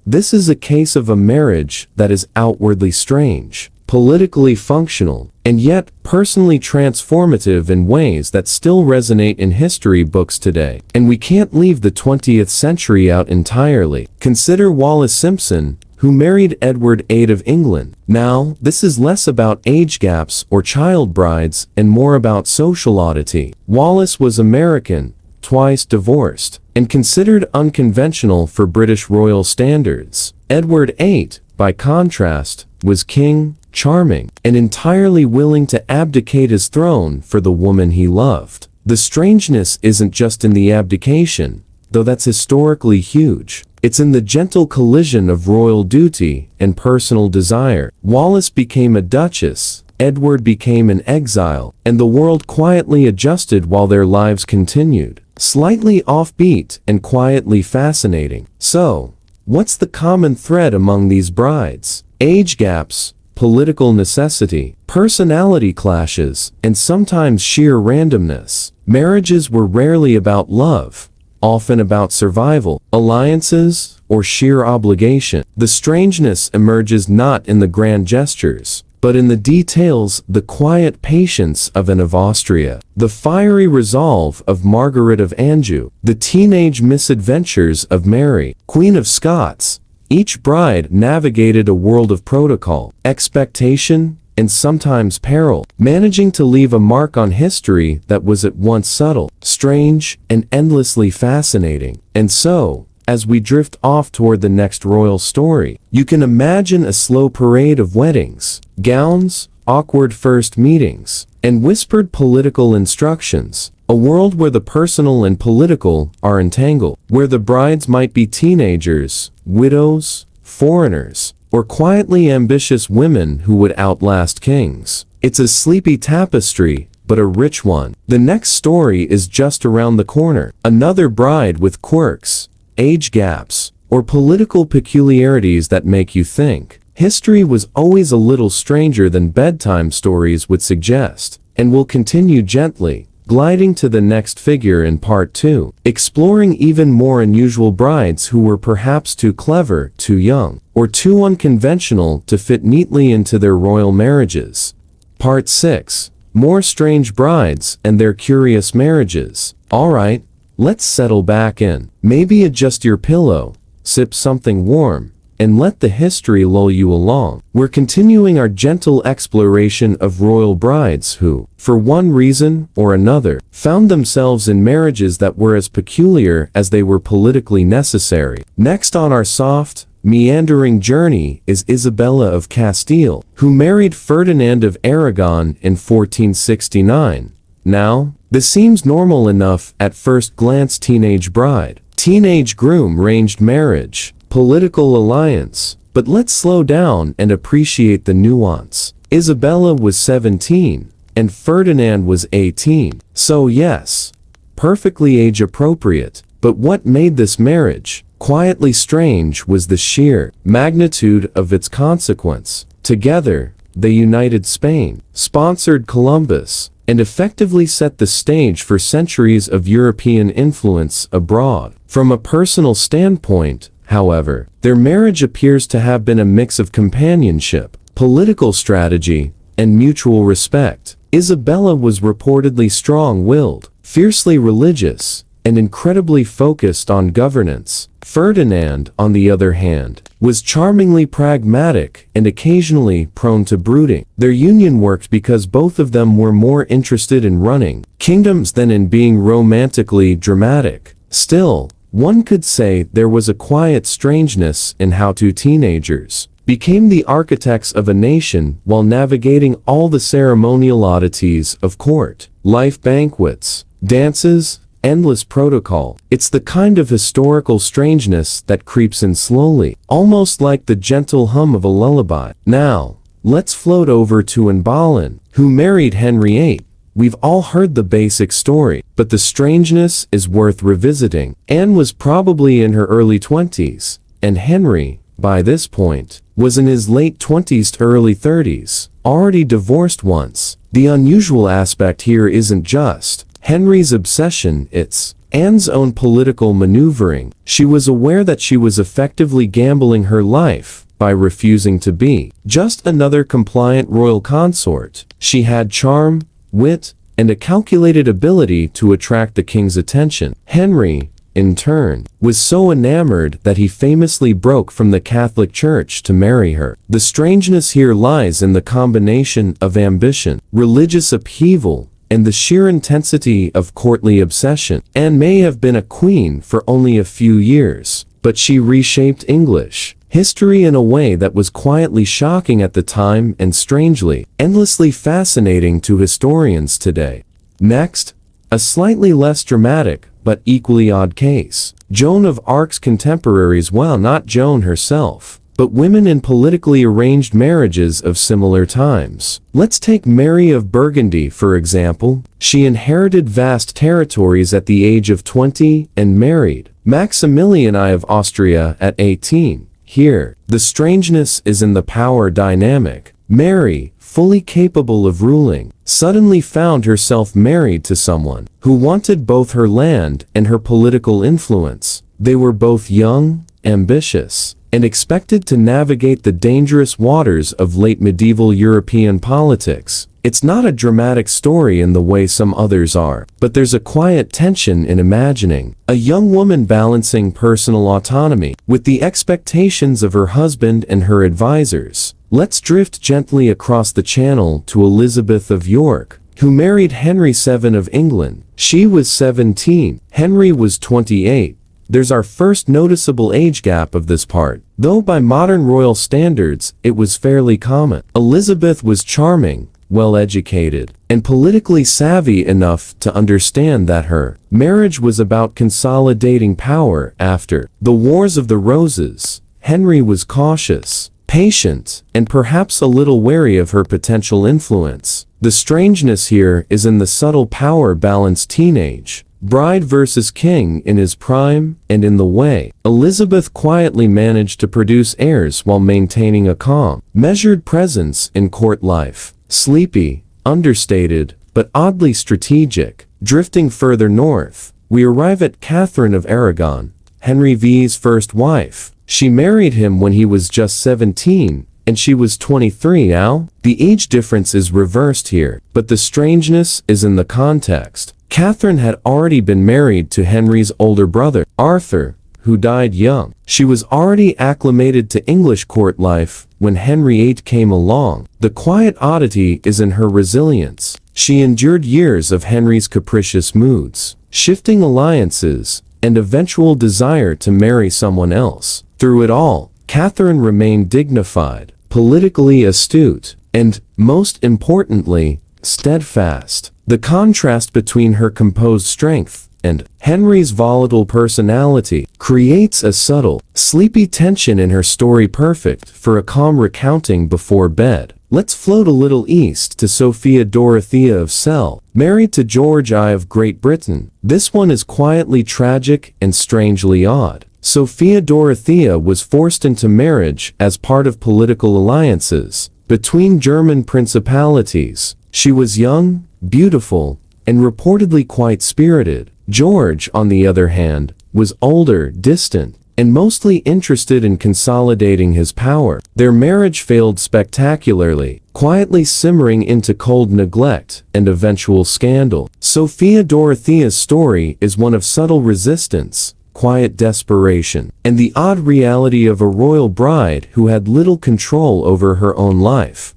This is a case of a marriage that is outwardly strange, politically functional, and yet personally transformative in ways that still resonate in history books today. And we can't leave the 20th century out entirely. Consider Wallis Simpson, who married Edward VIII of England. Now, this is less about age gaps or child brides and more about social oddity. Wallis was American, twice divorced, and considered unconventional for British royal standards. Edward VIII, by contrast, was king, charming, and entirely willing to abdicate his throne for the woman he loved. The strangeness isn't just in the abdication, though that's historically huge. It's in the gentle collision of royal duty and personal desire. Wallis became a duchess, Edward became an exile, and the world quietly adjusted while their lives continued. Slightly offbeat and quietly fascinating. So, what's the common thread among these brides? Age gaps, political necessity, personality clashes, and sometimes sheer randomness. Marriages were rarely about love, often about survival, alliances, or sheer obligation. The strangeness emerges not in the grand gestures, but in the details, the quiet patience of Anne of Austria, the fiery resolve of Margaret of Anjou, the teenage misadventures of Mary, Queen of Scots. Each bride navigated a world of protocol, expectation, and sometimes peril, managing to leave a mark on history that was at once subtle, strange, and endlessly fascinating. And so, as we drift off toward the next royal story, you can imagine a slow parade of weddings, gowns, awkward first meetings, and whispered political instructions. A world where the personal and political are entangled, where the brides might be teenagers, widows, foreigners, or quietly ambitious women who would outlast kings. It's a sleepy tapestry, but a rich one. The next story is just around the corner. Another bride with quirks, age gaps, or political peculiarities that make you think. History was always a little stranger than bedtime stories would suggest, and will continue gently, gliding to the next figure in part 2, exploring even more unusual brides who were perhaps too clever, too young, or too unconventional to fit neatly into their royal marriages. Part 6, more strange brides and their curious marriages. Alright, let's settle back in. Maybe adjust your pillow, sip something warm, and let the history lull you along. We're continuing our gentle exploration of royal brides who, for one reason or another, found themselves in marriages that were as peculiar as they were politically necessary. Next on our soft, meandering journey is Isabella of Castile, who married Ferdinand of Aragon in 1469. Now, this seems normal enough at first glance. Teenage bride, teenage groom, arranged marriage, political alliance. But let's slow down and appreciate the nuance. Isabella was 17, and Ferdinand was 18. So yes, perfectly age appropriate. But what made this marriage quietly strange was the sheer magnitude of its consequence. Together, they united Spain, sponsored Columbus, and effectively set the stage for centuries of European influence abroad. From a personal standpoint, however, their marriage appears to have been a mix of companionship, political strategy, and mutual respect. Isabella was reportedly strong-willed, fiercely religious, and incredibly focused on governance. Ferdinand, on the other hand, was charmingly pragmatic and occasionally prone to brooding. Their union worked because both of them were more interested in running kingdoms than in being romantically dramatic. Still, one could say there was a quiet strangeness in how two teenagers became the architects of a nation while navigating all the ceremonial oddities of court life: banquets, dances, endless protocol. It's the kind of historical strangeness that creeps in slowly, almost like the gentle hum of a lullaby. Now, let's float over to Anne Boleyn, who married Henry VIII. We've all heard the basic story, but the strangeness is worth revisiting. Anne was probably in her early 20s, and Henry, by this point, was in his late 20s to early 30s, already divorced once. The unusual aspect here isn't just Henry's obsession, it's Anne's own political maneuvering. She was aware that she was effectively gambling her life by refusing to be just another compliant royal consort. She had charm, wit, and a calculated ability to attract the king's attention. Henry, in turn, was so enamored that he famously broke from the Catholic Church to marry her. The strangeness here lies in the combination of ambition, religious upheaval, and the sheer intensity of courtly obsession. Anne may have been a queen for only a few years, but she reshaped English history in a way that was quietly shocking at the time and strangely, endlessly fascinating to historians today. Next, a slightly less dramatic, but equally odd case. Joan of Arc's contemporaries, well, not Joan herself, but women in politically arranged marriages of similar times. Let's take Mary of Burgundy, for example. She inherited vast territories at the age of 20 and married Maximilian I of Austria at 18. Here, the strangeness is in the power dynamic. Mary, fully capable of ruling, suddenly found herself married to someone who wanted both her land and her political influence. They were both young, ambitious, and expected to navigate the dangerous waters of late medieval European politics. It's not a dramatic story in the way some others are, but there's a quiet tension in imagining a young woman balancing personal autonomy with the expectations of her husband and her advisors. Let's drift gently across the channel to Elizabeth of York, who married Henry VII of England. She was 17, Henry was 28. There's our first noticeable age gap of this part, though by modern royal standards, it was fairly common. Elizabeth was charming, well-educated, and politically savvy enough to understand that her marriage was about consolidating power after the Wars of the Roses. Henry was cautious, patient, and perhaps a little wary of her potential influence. The strangeness here is in the subtle power balance, teenage bride versus king in his prime, and in the way Elizabeth quietly managed to produce heirs while maintaining a calm, measured presence in court life. Sleepy, understated, but oddly strategic. Drifting further north, we arrive at Catherine of Aragon, Henry V's first wife. She married him when he was just 17, and she was 23 now. The age difference is reversed here, but the strangeness is in the context. Catherine had already been married to Henry's older brother, Arthur, who died young. She was already acclimated to English court life when Henry VIII came along. The quiet oddity is in her resilience. She endured years of Henry's capricious moods, shifting alliances, and eventual desire to marry someone else. Through it all, Catherine remained dignified, politically astute, and, most importantly, steadfast. The contrast between her composed strength and Henry's volatile personality creates a subtle, sleepy tension in her story, perfect for a calm recounting before bed. Let's float a little east to Sophia Dorothea of Celle, married to George I of Great Britain. This one is quietly tragic and strangely odd. Sophia Dorothea was forced into marriage as part of political alliances between German principalities. She was young, beautiful, and reportedly quite spirited. George, on the other hand, was older, distant, and mostly interested in consolidating his power. Their marriage failed spectacularly, quietly simmering into cold neglect and eventual scandal. Sophia Dorothea's story is one of subtle resistance, quiet desperation, and the odd reality of a royal bride who had little control over her own life.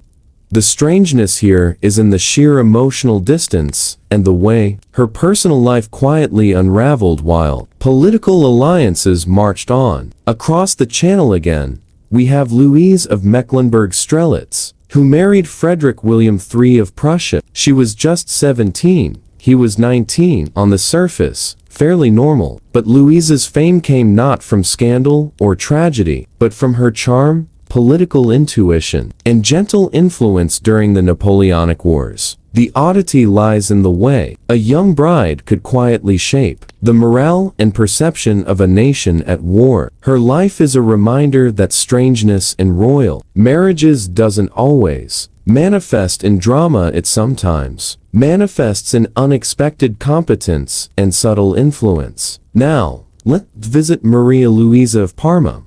The strangeness here is in the sheer emotional distance and the way her personal life quietly unraveled while political alliances marched on. Across the channel again, we have Louise of Mecklenburg-Strelitz, who married Frederick William III of Prussia. She was just 17. he was 19, on the surface, fairly normal. But Louisa's fame came not from scandal or tragedy, but from her charm, political intuition, and gentle influence during the Napoleonic Wars. The oddity lies in the way a young bride could quietly shape the morale and perception of a nation at war. Her life is a reminder that strangeness in royal marriages doesn't always manifest in drama. It sometimes manifests in unexpected competence and subtle influence. Now, let's visit Maria Luisa of Parma.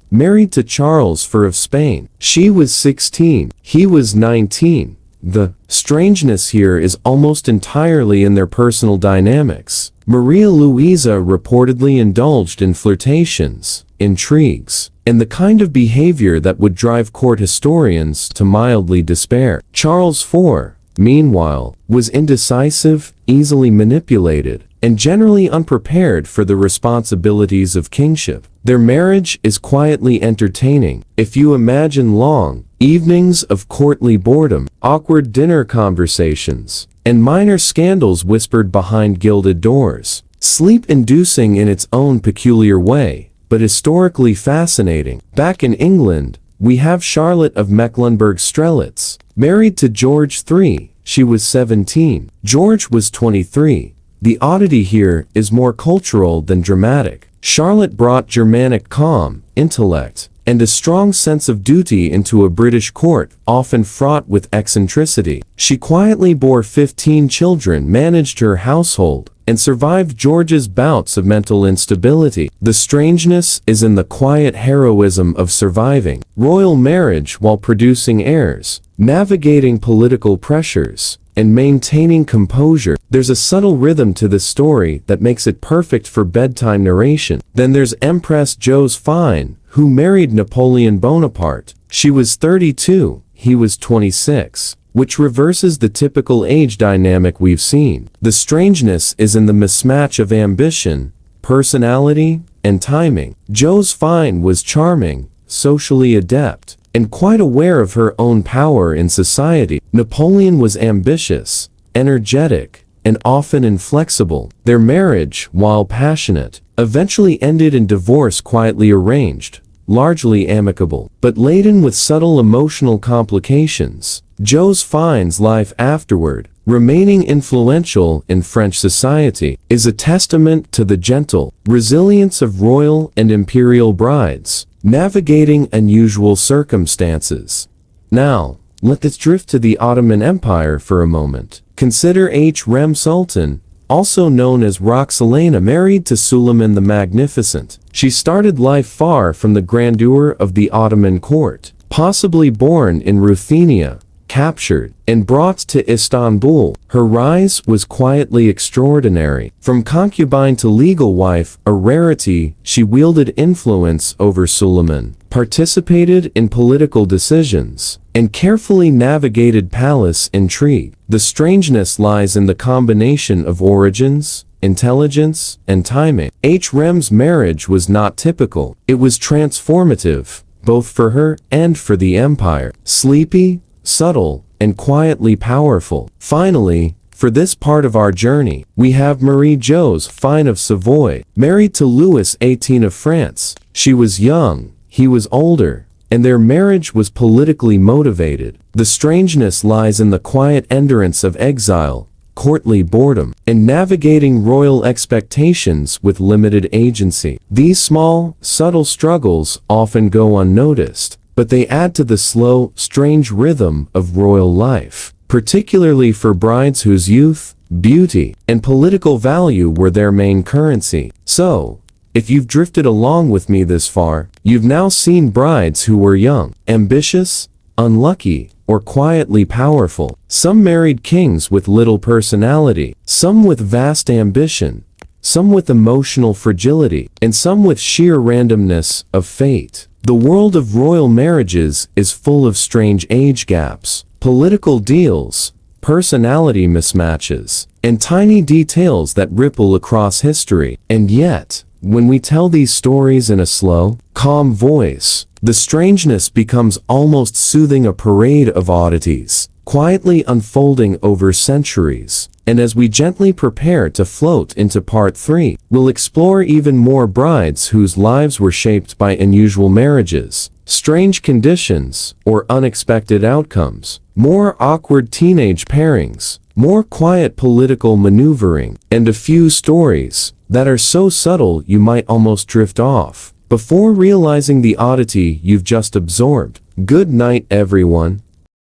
Married to Charles IV of Spain. She was 16, he was 19. The strangeness here is almost entirely in their personal dynamics. Maria Luisa reportedly indulged in flirtations, intrigues, and the kind of behavior that would drive court historians to mildly despair. Charles IV, meanwhile, was indecisive, easily manipulated, and generally unprepared for the responsibilities of kingship. Their marriage is quietly entertaining. If you imagine long evenings of courtly boredom, awkward dinner conversations, and minor scandals whispered behind gilded doors. Sleep-inducing in its own peculiar way, but historically fascinating. Back in England, we have Charlotte of Mecklenburg-Strelitz, married to George III. She was 17. George was 23. The oddity here is more cultural than dramatic. Charlotte brought Germanic calm, intellect, and a strong sense of duty into a British court, often fraught with eccentricity. She quietly bore 15 children, managed her household, and survived George's bouts of mental instability. The strangeness is in the quiet heroism of surviving royal marriage while producing heirs, navigating political pressures, and maintaining composure. There's a subtle rhythm to this story that makes it perfect for bedtime narration. Then there's Empress Josephine, who married Napoleon Bonaparte. She was 32, he was 26, which reverses the typical age dynamic we've seen. The strangeness is in the mismatch of ambition, personality, and timing. Josephine was charming, socially adept, and quite aware of her own power in society. Napoleon was ambitious, energetic, and often inflexible. Their marriage, while passionate, eventually ended in divorce, quietly arranged, largely amicable, but laden with subtle emotional complications. Josephine's life afterward, remaining influential in French society, is a testament to the gentle resilience of royal and imperial brides, navigating unusual circumstances. Now, let us drift to the Ottoman Empire for a moment. Consider Hürrem Sultan, also known as Roxelana, married to Suleiman the Magnificent. She started life far from the grandeur of the Ottoman court, possibly born in Ruthenia, captured, and brought to Istanbul. Her rise was quietly extraordinary. From concubine to legal wife, a rarity, she wielded influence over Suleiman, participated in political decisions, and carefully navigated palace intrigue. The strangeness lies in the combination of origins, intelligence, and timing. Hürrem's marriage was not typical. It was transformative, both for her and for the empire. Sleepy, subtle, and quietly powerful. Finally, for this part of our journey, we have Marie-Joséphine of Savoy, married to Louis XVIII of France. She was young, he was older, and their marriage was politically motivated. The strangeness lies in the quiet endurance of exile, courtly boredom, and navigating royal expectations with limited agency. These small, subtle struggles often go unnoticed, but they add to the slow, strange rhythm of royal life, particularly for brides whose youth, beauty, and political value were their main currency. So, if you've drifted along with me this far, you've now seen brides who were young, ambitious, unlucky, or quietly powerful. Some married kings with little personality, some with vast ambition, some with emotional fragility, and some with sheer randomness of fate. The world of royal marriages is full of strange age gaps, political deals, personality mismatches, and tiny details that ripple across history. And yet, when we tell these stories in a slow, calm voice, the strangeness becomes almost soothing, a parade of oddities, quietly unfolding over centuries. And as we gently prepare to float into part 3, we'll explore even more brides whose lives were shaped by unusual marriages, strange conditions, or unexpected outcomes, more awkward teenage pairings, more quiet political maneuvering, and a few stories that are so subtle you might almost drift off before realizing the oddity you've just absorbed. Good night, everyone.